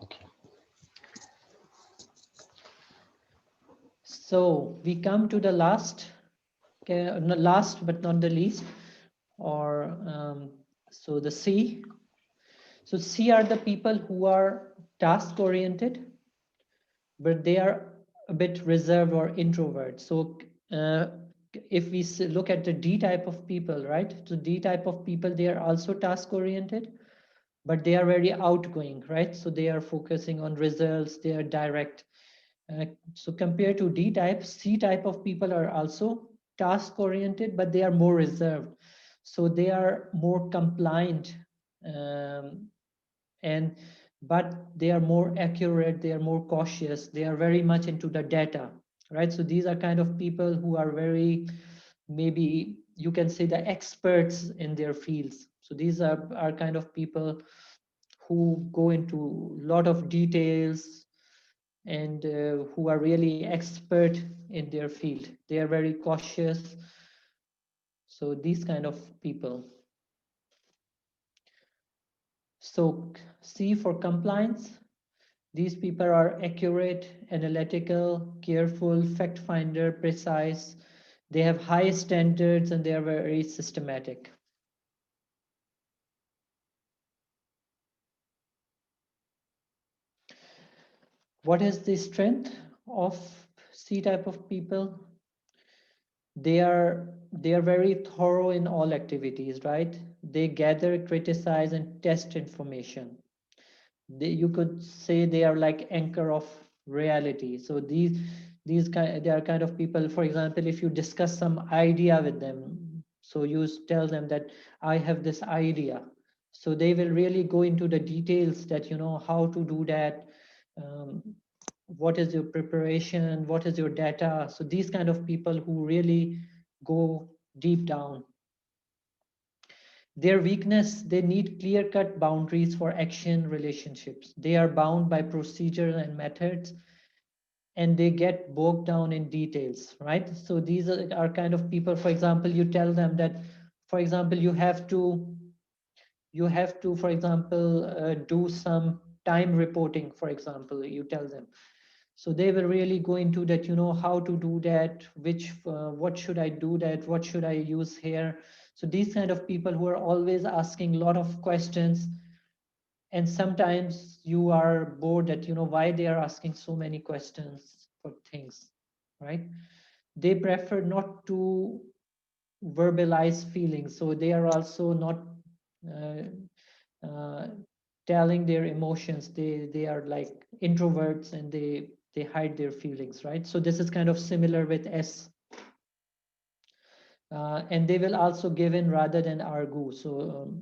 Okay. So we come to the last, not last but not the least, or so the C. So C are the people who are task oriented, but they are a bit reserved or introvert. So if we look at the D type of people, right? So D type of people, they are also task oriented, but they are very outgoing, right? So they are focusing on results, they are direct. So compared to D type, C type of people are also task oriented, but they are more reserved. So they are more compliant, but they are more accurate, they are more cautious, they are very much into the data, right? So these are kind of people who are very, maybe you can say, the experts in their fields. So these are kind of people who go into a lot of details and who are really expert in their field. They are very cautious. So these kind of people. So C for compliance. These people are accurate, analytical, careful, fact finder, precise. They have high standards and they are very systematic. What is the strength of C type of people? They are very thorough in all activities, right? They gather, criticize, and test information. You could say they are like anchor of reality. So they are kind of people, for example, if you discuss some idea with them, so you tell them that I have this idea, so they will really go into the details that, you know, how to do that, what is your preparation, what is your data. So these kind of people who really go deep down. Their weakness, they need clear-cut boundaries for action relationships. They are bound by procedures and methods, and they get bogged down in details, right? So these are kind of people, for example, you tell them that, for example, you have to, for example, do some time reporting, for example, you tell them. So they will really go into that, you know, how to do that, what should I do that, what should I use here. So these kind of people who are always asking a lot of questions, And sometimes you are bored that, why they are asking so many questions for things, right? They prefer not to verbalize feelings, so they are also not uh, uh, telling their emotions. They are like introverts, and they hide their feelings, right? So this is kind of similar with S. And they will also give in rather than argue. So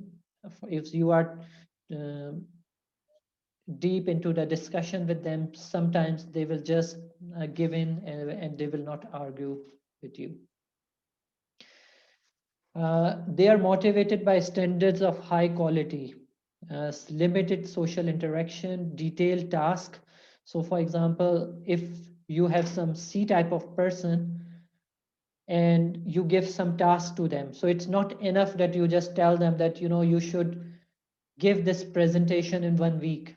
if you are um deep into the discussion with them, sometimes they will just give in, and they will not argue with you. They are motivated by standards of high quality, limited social interaction, detailed task. So for example, if you have some C type of person and you give some task to them, so it's not enough that you just tell them that, you should give this presentation in 1 week,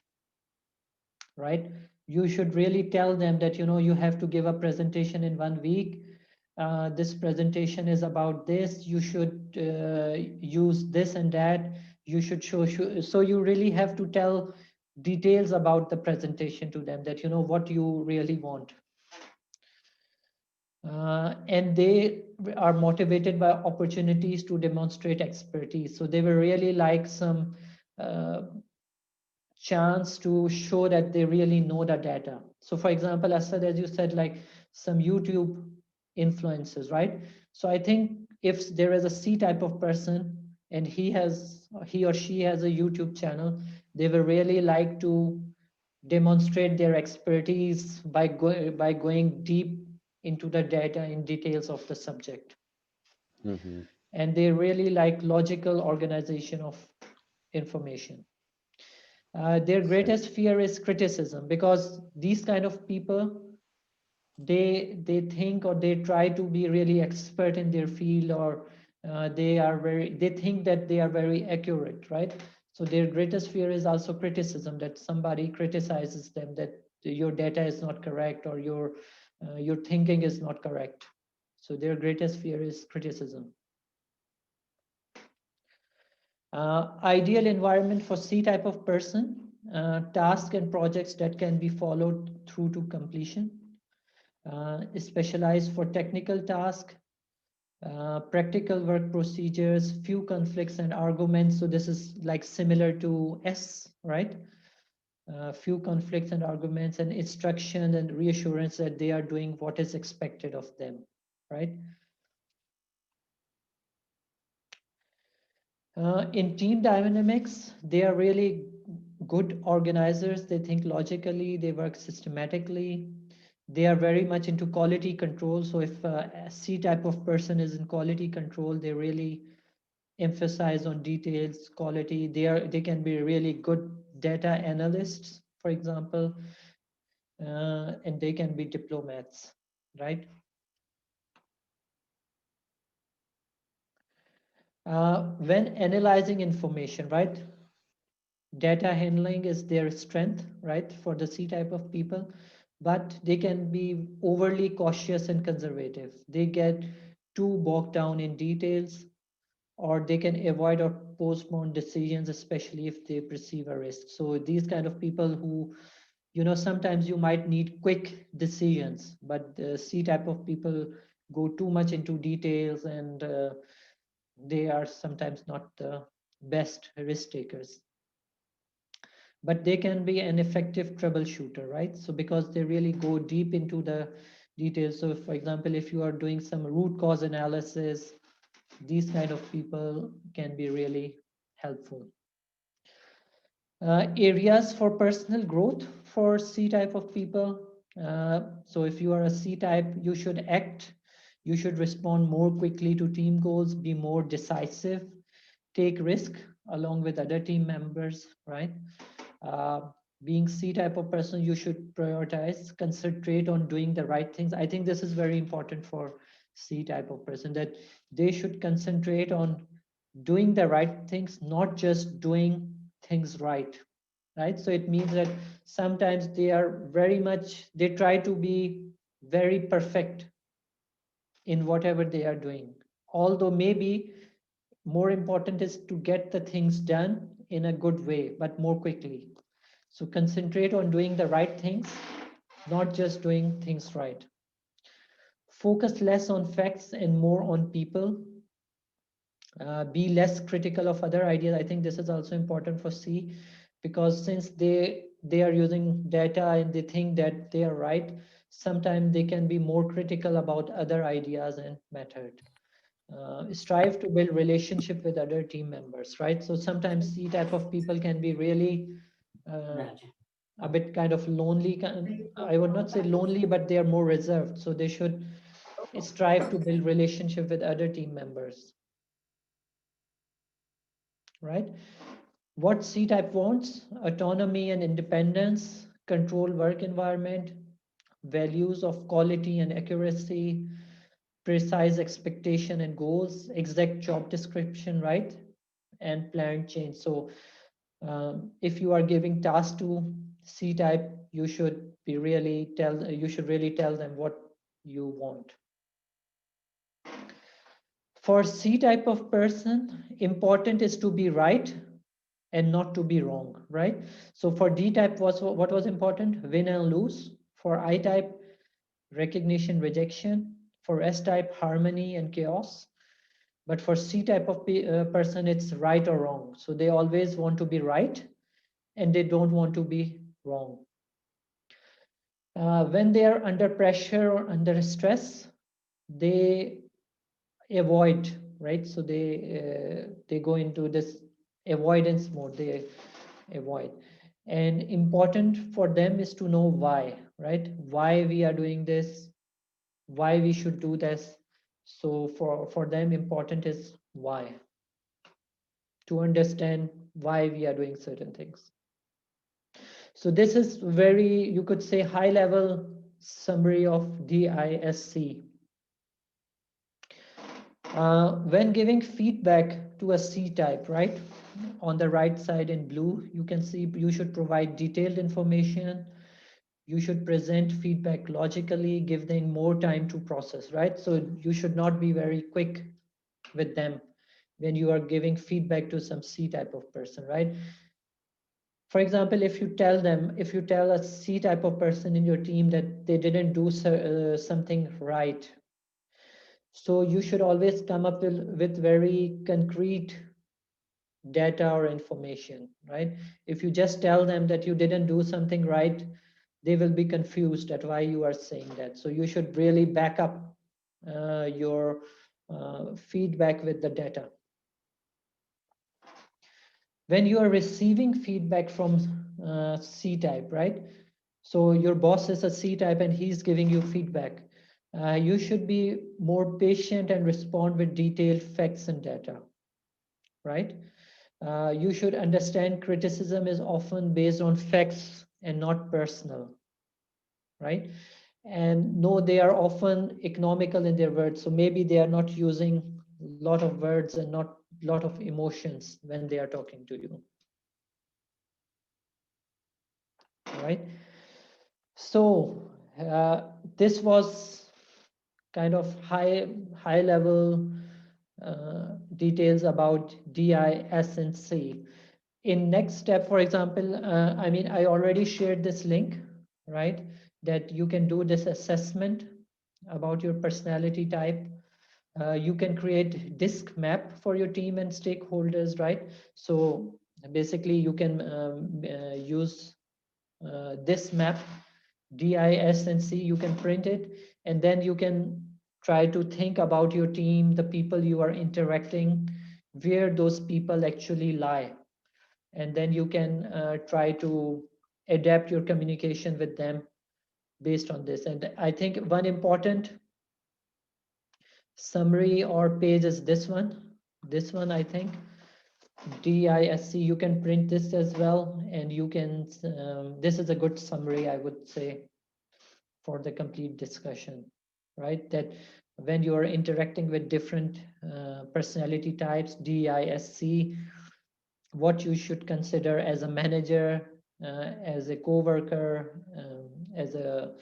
right? You should really tell them that, you have to give a presentation in 1 week. This presentation is about this. You should use this and that. You should show. So you really have to tell details about the presentation to them, that, what you really want. And they are motivated by opportunities to demonstrate expertise. So they will really like some chance to show that they really know the data. So for example, Asad, as you said, like some YouTube influencers, right? So I think if there is a C type of person and he or she has a YouTube channel, they will really like to demonstrate their expertise by going deep into the data in details of the subject. Mm-hmm. And they really like logical organization of information. Their greatest fear is criticism, because these kind of people, they think, or they try to be really expert in their field, or they think that they are very accurate, right? So their greatest fear is also criticism, that somebody criticizes them, that your data is not correct, or your thinking is not correct. So their greatest fear is criticism. Ideal environment for C type of person, tasks and projects that can be followed through to completion, specialized for technical tasks, practical work procedures, few conflicts and arguments. So this is like similar to S, right? Few conflicts and arguments, and instruction and reassurance that they are doing what is expected of them, right? In team dynamics, they are really good organizers. They think logically, they work systematically. They are very much into quality control. So if a C type of person is in quality control, they really emphasize on details, quality. They can be really good data analysts, for example, and they can be diplomats, right? When analyzing information, right? Data handling is their strength, right, for the C type of people, but they can be overly cautious and conservative. They get too bogged down in details, or they can avoid or postpone decisions, especially if they perceive a risk. So these kind of people who, sometimes you might need quick decisions, but the C type of people go too much into details, and they are sometimes not the best risk takers. But they can be an effective troubleshooter, right? So because they really go deep into the details. So for example, if you are doing some root cause analysis, these kind of people can be really helpful. Areas for personal growth for C type of people. So if you are a C type, you should act, you should respond more quickly to team goals, be more decisive, take risk along with other team members, right? Uh, being C type of person, you should prioritize, concentrate on doing the right things. I think this is very important for C type of person, that they should concentrate on doing the right things, not just doing things right, right? So it means that sometimes they try to be very perfect in whatever they are doing. Although maybe more important is to get the things done in a good way, but more quickly. So concentrate on doing the right things, not just doing things right. Focus less on facts and more on people. Be less critical of other ideas. I think this is also important for C, because since they are using data and they think that they are right, sometimes they can be more critical about other ideas and method. Strive to build relationship with other team members, right? So sometimes C type of people can be really a bit kind of lonely. I would not say lonely, but they are more reserved. So they should strive to build relationship with other team members, right? What C type wants: autonomy and independence, control work environment, values of quality and accuracy, precise expectation and goals, exact job description, right? And planned change. So if you are giving tasks to C type, you should really tell them what you want. For C type of person, important is to be right and not to be wrong, right? So for D type, what was important? Win and lose. For I type, recognition, rejection. For S type, harmony and chaos. But for C type of person, it's right or wrong. So they always want to be right and they don't want to be wrong. When they are under pressure or under stress, they avoid, right? So they go into this avoidance mode. They avoid. And important for them is to know why, right? Why we are doing this, why we should do this. So for them, important is why, to understand why we are doing certain things. So this is very, you could say, high level summary of DISC. When giving feedback to a C type, right? On the right side in blue, you can see you should provide detailed information. You should present feedback logically, give them more time to process, right? So you should not be very quick with them when you are giving feedback to some C type of person, right? For example, if you tell a C type of person in your team that they didn't do something right, so you should always come up with very concrete data or information, right? If you just tell them that you didn't do something right, they will be confused at why you are saying that. So you should really back up your feedback with the data. When you are receiving feedback from C type, right? So your boss is a C type and he's giving you feedback. You should be more patient and respond with detailed facts and data, right? You should understand criticism is often based on facts and not personal, right? And no, they are often economical in their words. So maybe they are not using a lot of words and not a lot of emotions when they are talking to you, right? So this was kind of high level details about DIS and C. In next step, for example, I mean, I already shared this link, right? That you can do this assessment about your personality type. You can create DISC map for your team and stakeholders, right? So basically you can use this map, DIS and C, you can print it, and then you can try to think about your team, the people you are interacting, where those people actually lie. And then you can try to adapt your communication with them based on this. And I think one important summary or page is this one. This one, I think, DISC, you can print this as well. And you can, this is a good summary, I would say, for the complete discussion, right? That when you are interacting with different personality types, DISC, what you should consider as a manager, as a co-worker, as a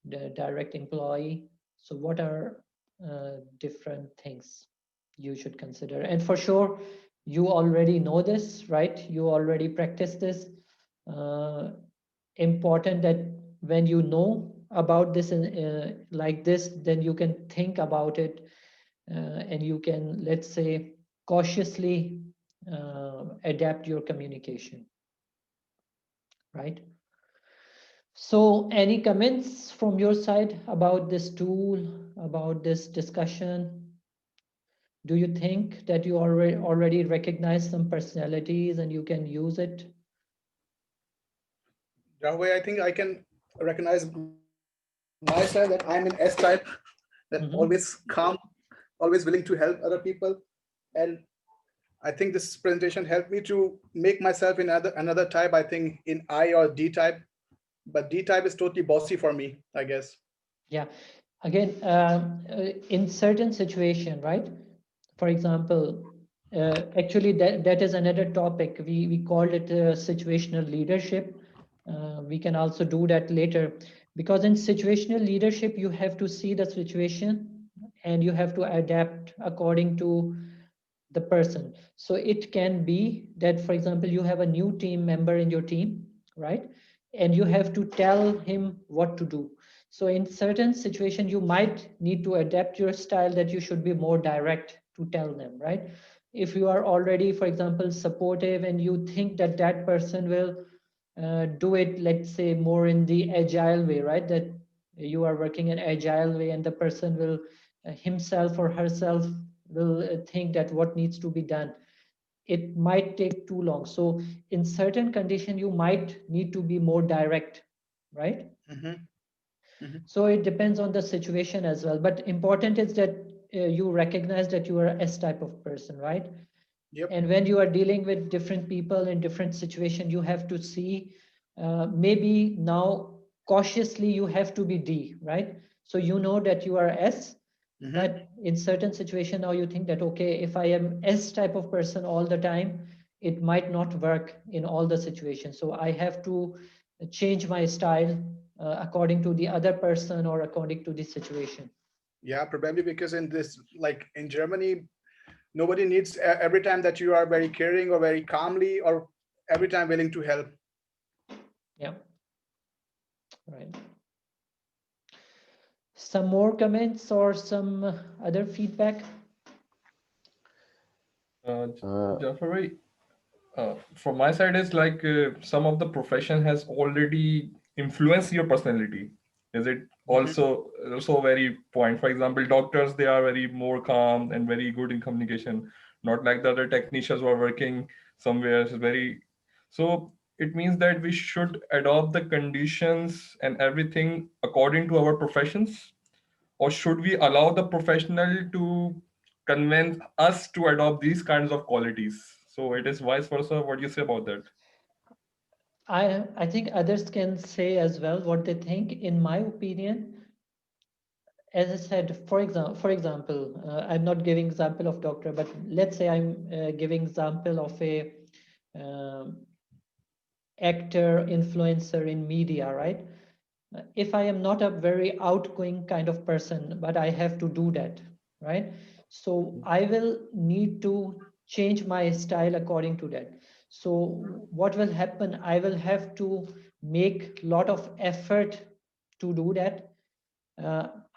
direct employee. So what are different things you should consider? And for sure, You already know this, right? You already practice this. Important that when you know about this like this, then you can think about it, and you can, let's say, cautiously adapt your communication, right? So any comments from your side about this tool, about this discussion? Do you think that you already recognize some personalities and you can use it? That way, I think I can recognize myself that I'm an S type, that always calm, always willing to help other people. And I think this presentation helped me to make myself in another type, I think in I or D type. But D type is totally bossy for me, I guess. Yeah. Again, in certain situation, right? For example, actually that is another topic. We called it situational leadership. We can also do that later, because in situational leadership, you have to see the situation and you have to adapt according to the person. So it can be that, for example, you have a new team member in your team, right? And you have to tell him what to do. So in certain situation, you might need to adapt your style, that you should be more direct to tell them, right? If you are already, for example, supportive and you think that that person will do it, let's say, more in the agile way, right? That you are working in agile way and the person will himself or herself will think that what needs to be done. It might take too long. So in certain condition, you might need to be more direct, right? So it depends on the situation as well. But important is that you recognize that you are S type of person, right? Yep. And when you are dealing with different people in different situation, you have to see, maybe now cautiously you have to be D, right? So you know that you are S, but in certain situation now you think that, okay, if I am S type of person all the time, it might not work in all the situations. So I have to change my style according to the other person or according to the situation. Yeah, probably because in this, like in Germany, nobody needs every time that you are very caring or very calmly or every time willing to help. Yeah, right. Some more comments or some other feedback? Jaffer bhai, from my side is like some of the profession has already influenced your personality. Is it also very point? For example, doctors, they are very more calm and very good in communication, not like the other technicians who are working somewhere. It's very, so it means that we should adopt the conditions and everything according to our professions, or should we allow the professional to convince us to adopt these kinds of qualities? So it is vice versa. What do you say about that? I think others can say as well what they think. In my opinion, as I said, for example, I'm not giving example of doctor, but let's say I'm giving example of a um, actor, influencer in media, right? If I am not a very outgoing kind of person, but I have to do that, right? So I will need to change my style according to that. So what will happen? I will have to make a lot of effort to do that.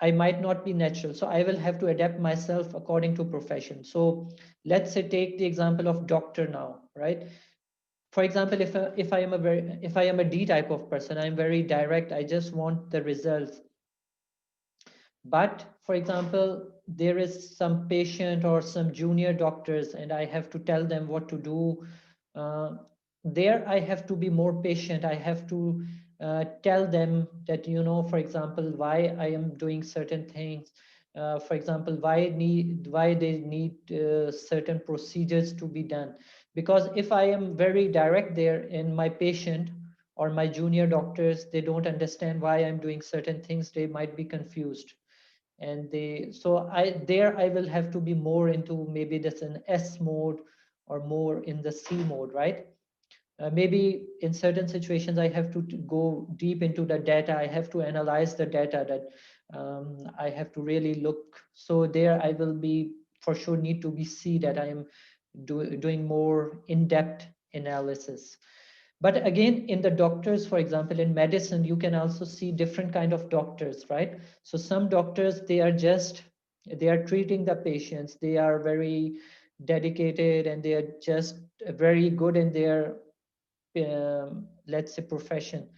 I might not be natural. So I will have to adapt myself according to profession. So let's say take the example of doctor now, right? For example, if I am a D type of person, I'm very direct. I just want the results. But for example, there is some patient or some junior doctors, and I have to tell them what to do. Uh, there, I have to be more patient. I have to tell them that, for example, why I am doing certain things. For example, why they need certain procedures to be done. Because if I am very direct there in my patient or my junior doctors, they don't understand why I'm doing certain things. They might be confused, and I will have to be more into maybe that's an S mode or more in the C mode, right? Maybe in certain situations I have to go deep into the data. I have to analyze the data, that I have to really look. So there I will be for sure need to be C, that I am doing more in-depth analysis. But again, in the doctors, for example, in medicine, you can also see different kind of doctors, right? So some doctors, they are treating the patients. They are very dedicated and they are just very good in their, let's say, profession.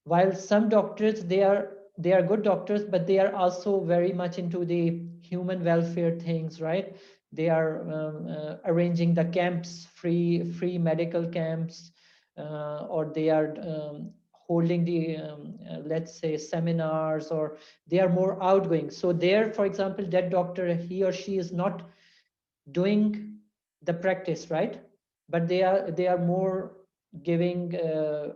While some doctors, they are good doctors, but they are also very much into the human welfare things, right? They are arranging the camps, free medical camps, or they are holding the let's say seminars, or they are more outgoing. So there, for example, that doctor, he or she is not doing the practice, right? But they are more giving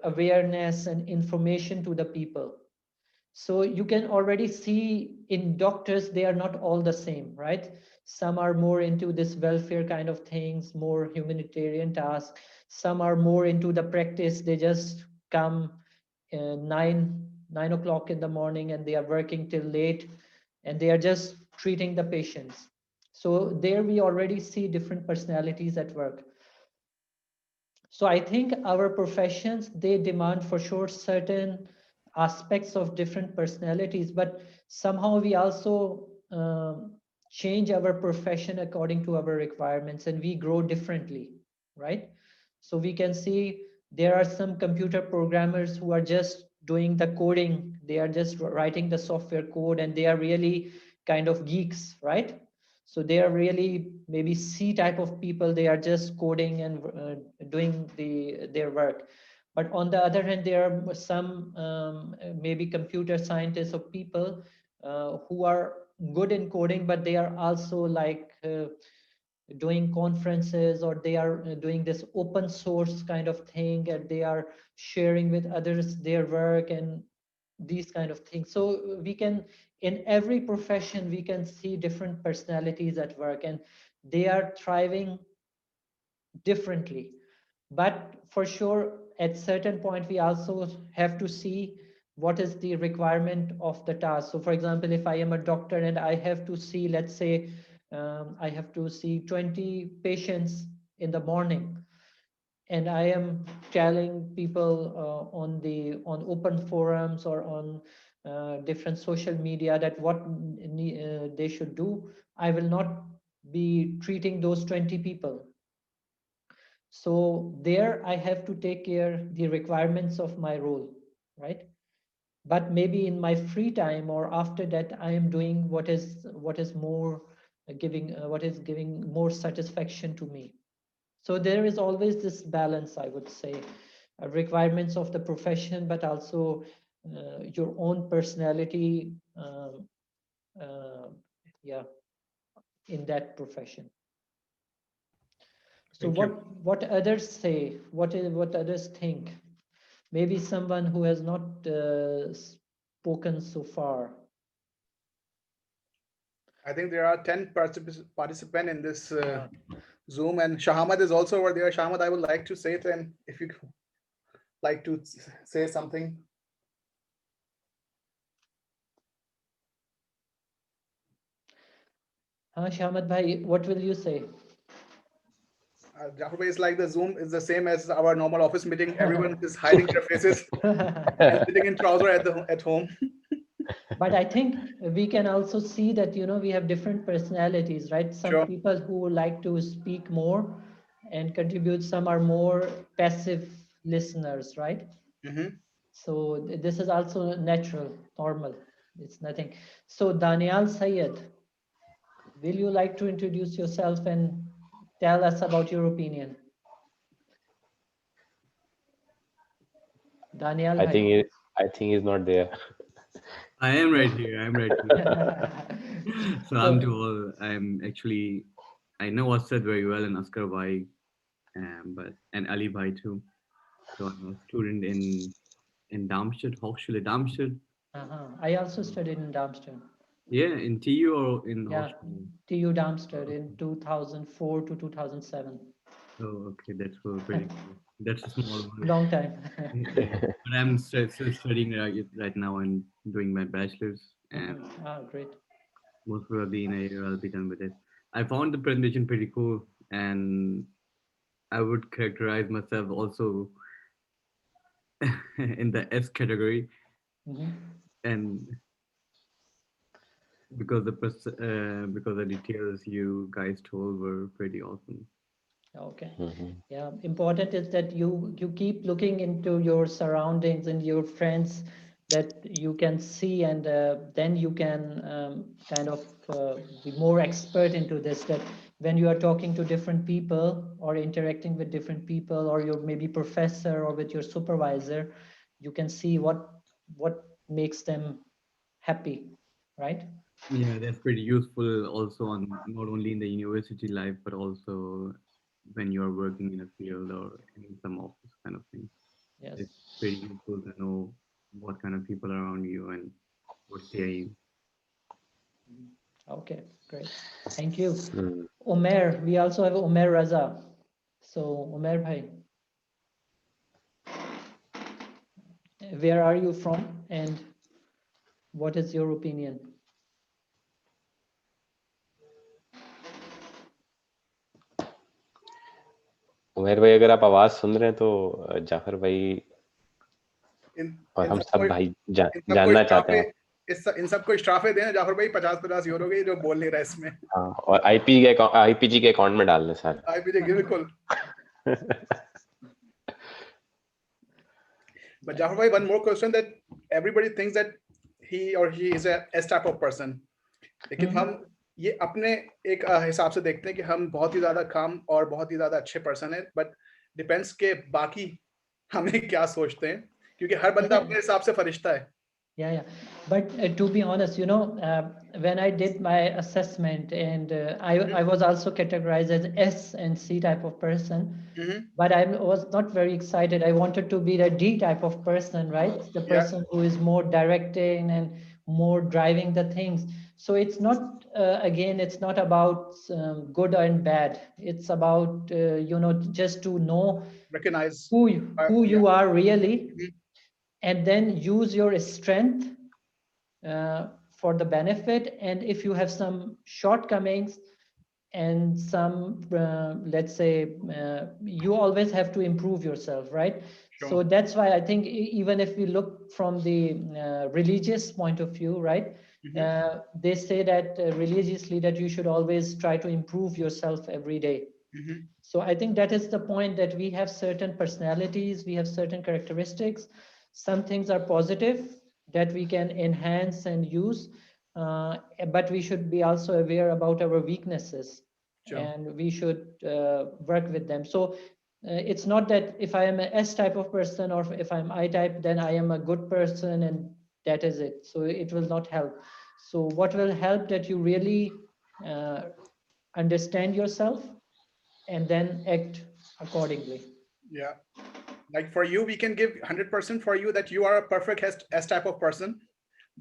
awareness and information to the people. So you can already see in doctors, they are not all the same, right? Some are more into this welfare kind of things, more humanitarian tasks. Some are more into the practice. They just come 9 o'clock in the morning and they are working till late and they are just treating the patients. So there we already see different personalities at work. So I think our professions, they demand for sure certain aspects of different personalities, but somehow we also change our profession according to our requirements, and we grow differently, right? So we can see there are some computer programmers who are just doing the coding. They are just writing the software code and they are really kind of geeks, right? So they are really maybe C type of people. They are just coding and doing their work. But on the other hand, there are some maybe computer scientists or people who are good in coding, but they are also like doing conferences, or they are doing this open source kind of thing, and they are sharing with others their work and these kind of things. So we can, in every profession, we can see different personalities at work, and they are thriving differently. But for sure, at certain point, we also have to see what is the requirement of the task. So for example, if I am a doctor and I have to see, let's say, I have to see 20 patients in the morning, and I am telling people on open forums or on different social media that what they should do, I will not be treating those 20 people. So there I have to take care the requirements of my role, right? But maybe in my free time or after that, I am doing what is more giving what is giving more satisfaction to me. So there is always this balance, I would say, requirements of the profession, but also your own personality, yeah, in that profession. So Thank you. what others say, what others think? Maybe someone who has not spoken so far. I think there are 10 participants in this Zoom, and Shahamad is also over there. Shahamad, I would like to say it, and if you like to say something. Shahamad bhai, what will you say? Jaffer bhai, is like the Zoom is the same as our normal office meeting. Everyone is hiding their faces and sitting in trouser at home. But I think we can also see that, we have different personalities, right? Some Sure. people who like to speak more and contribute, some are more passive listeners, right? Mm-hmm. So this is also natural, normal. It's nothing. So Daniel Sayed, will you like to introduce yourself and tell us about your opinion? Daniel, I hi. think he's not there. I am right here. I'm right here. Salam So, to all. I'm actually, I know Asad very well and Askar Bhai, but and Ali Bhai too. So I'm a student in Darmstadt, Hochschule Darmstadt. I also studied in Darmstadt. Yeah, in TU or in Yeah, Hochschule. TU Darmstadt in 2004 to 2007. Oh, okay, that's pretty cool. That's a small one. Long time. Yeah, but I'm still studying right now and doing my bachelor's, and Great. most probably in a year I'll be done with it. I found the presentation pretty cool. and I would characterize myself also in the S category, Mhm. and because the details you guys told were pretty awesome. Okay. Mhm. Yeah, important is that you keep looking into your surroundings and your friends that you can see, and then you can kind of be more expert into this. That when you are talking to different people or interacting with different people, or your maybe professor or with your supervisor, you can see what makes them happy, right? Yeah, that's pretty useful also on not only in the university life, but also when you're working in a field or in some office kind of thing. Yes. It's pretty useful to know what kind of people are around you and what's their aim. Okay, great. Thank you. Hmm. Omer, we also have Omer Raza. So, Omer bhai, where are you from and what is your opinion? उमेर भाई, अगर आप आवाज सुन रहे हैं तो जाफर भाई इन और इन हम सब सबको भाई इन सबको जानना चाहते इस्त्राफे हैं। इन सबको इस्त्राफे दें जाफर भाई, 50-50 यूरो के, जो बोल नहीं रहा इसमें। हाँ, और आईपीजी के अकाउंट में डाल दें सारे। आईपीजी बिल्कुल। But Jafar bhai, one more question, that everybody thinks that he or she is a S type of person. लेकिन हम ये अपने एक हिसाब से देखते हैं कि हम बहुत ही ज्यादा काम और बहुत ही ज्यादा अच्छे पर्सन है, बट डिपेंड्स के बाकी हमें क्या सोचते हैं, क्योंकि हर बंदा अपने हिसाब से फरिश्ता है। Yeah. But to be honest, when I did my assessment, and I was also categorized as S and C type of person, but I was not very excited. I wanted to be the D type of person, right? The person who is more directing and more driving the things. So it's not, again, it's not about good and bad. It's about, just to know Recognize who you are really, and then use your strength for the benefit. And if you have some shortcomings and some, let's say, you always have to improve yourself, right? So that's why I think even if we look from the religious point of view, right, they say that religiously that you should always try to improve yourself every day. So I think that is the point, that we have certain personalities, we have certain characteristics. Some things are positive that we can enhance and use, but we should be also aware about our weaknesses, and we should work with them. So it's not that if I am a S type of person or if I'm I type, then I am a good person and that is it. So it will not help. So what will help, that you really understand yourself and then act accordingly. Yeah. Like for you, we can give 100% for you that you are a perfect S type of person,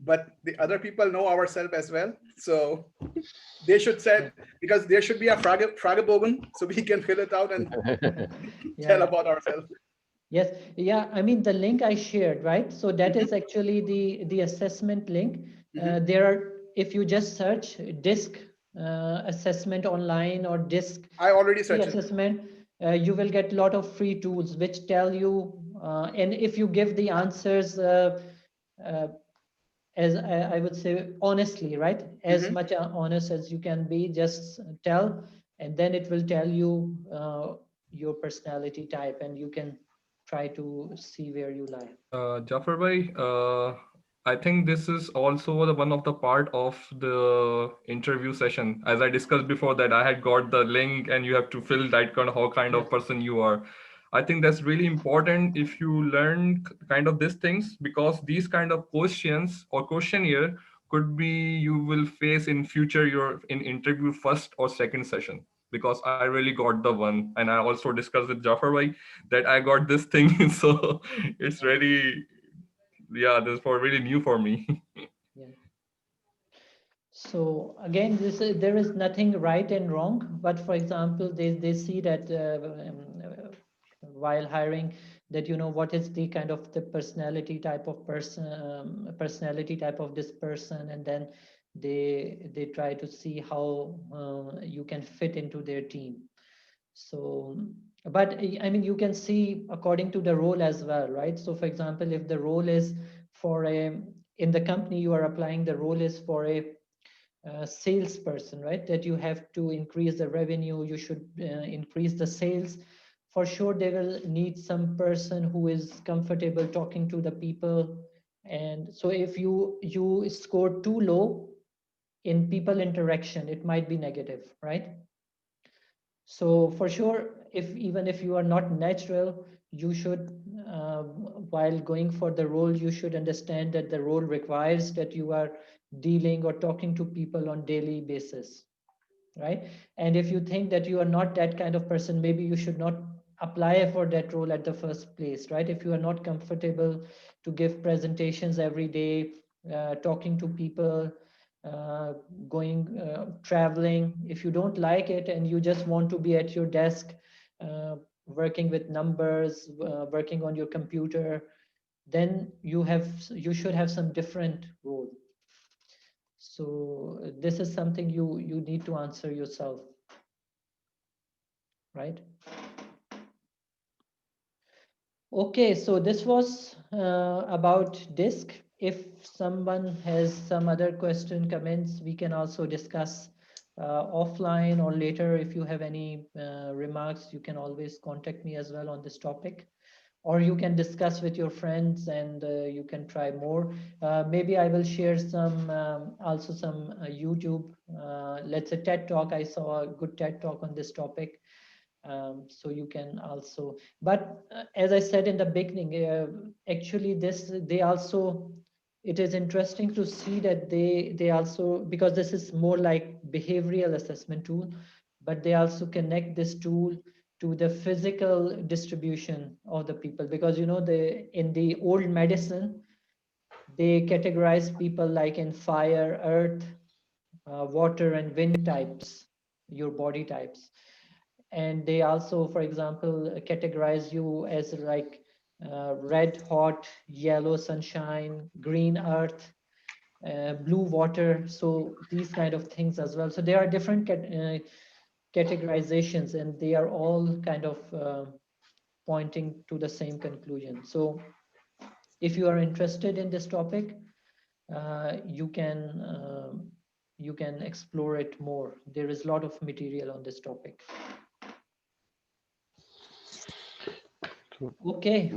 but the other people know ourselves as well. So they should say, because there should be a fragebogen, so we can fill it out and tell about ourselves. Yes. Yeah. I mean, the link I shared, right? So that is actually the assessment link. There are, if you just search DISC assessment online or DISC I already searched assessment, you will get a lot of free tools which tell you, and if you give the answers as I would say honestly, right? As much honest as you can be, just tell, and then it will tell you your personality type, and you can try to see where you lie. Jafar bhai, I think this is also one of the part of the interview session. As I discussed before, that I had got the link and you have to fill that kind of person you are. I think that's really important if you learn kind of these things, because these kind of questions or questionnaire could be you will face in future your in interview first or second session. Because I really got the one, and I also discussed with Jafar bhai that I got this thing. So it's really, yeah, this for really new for me. Yeah. So again, there is nothing right and wrong, but for example, they see that while hiring, that what is the kind of the personality type of person, personality type of this person, and then they try to see how you can fit into their team. So, but I mean, you can see according to the role as well, right? So for example, if the role is for in the company you are applying, the role is for a salesperson, right? That you have to increase the revenue, you should increase the sales. For sure, they will need some person who is comfortable talking to the people. And so if you score too low in people interaction, it might be negative, right? So for sure, even if you are not natural, you should, while going for the role, you should understand that the role requires that you are dealing or talking to people on daily basis, right? And if you think that you are not that kind of person, maybe you should not apply for that role at the first place, right? If you are not comfortable to give presentations every day, talking to people, traveling, if you don't like it and you just want to be at your desk, working with numbers, working on your computer, then you should have some different role. So this is something you need to answer yourself, right? Okay, so this was about DISC. If someone has some other question, comments, we can also discuss offline or later. If you have any remarks, you can always contact me as well on this topic, or you can discuss with your friends and you can try more. Maybe I will share some also some YouTube, let's say TED Talk. I saw a good TED Talk on this topic. So you can also, but as I said in the beginning, actually it is interesting to see that they also, because this is more like behavioral assessment tool, but they also connect this tool to the physical distribution of the people, because in the old medicine, they categorize people like in fire, earth, water and wind types, your body types. And they also, for example, categorize you as like red hot, yellow sunshine, green earth, blue water. So these kind of things as well. So there are different categorizations, and they are all kind of pointing to the same conclusion. So if you are interested in this topic, you can explore it more. There is a lot of material on this topic. Okay.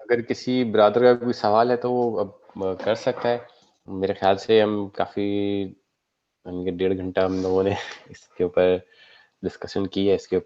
अगर किसी brother का कोई सवाल है तो वो अब कर सकता है। मेरे ख्याल से हम काफी 1.5 घंटा हम लोगों ने इसके ऊपर डिस्कशन की है इसके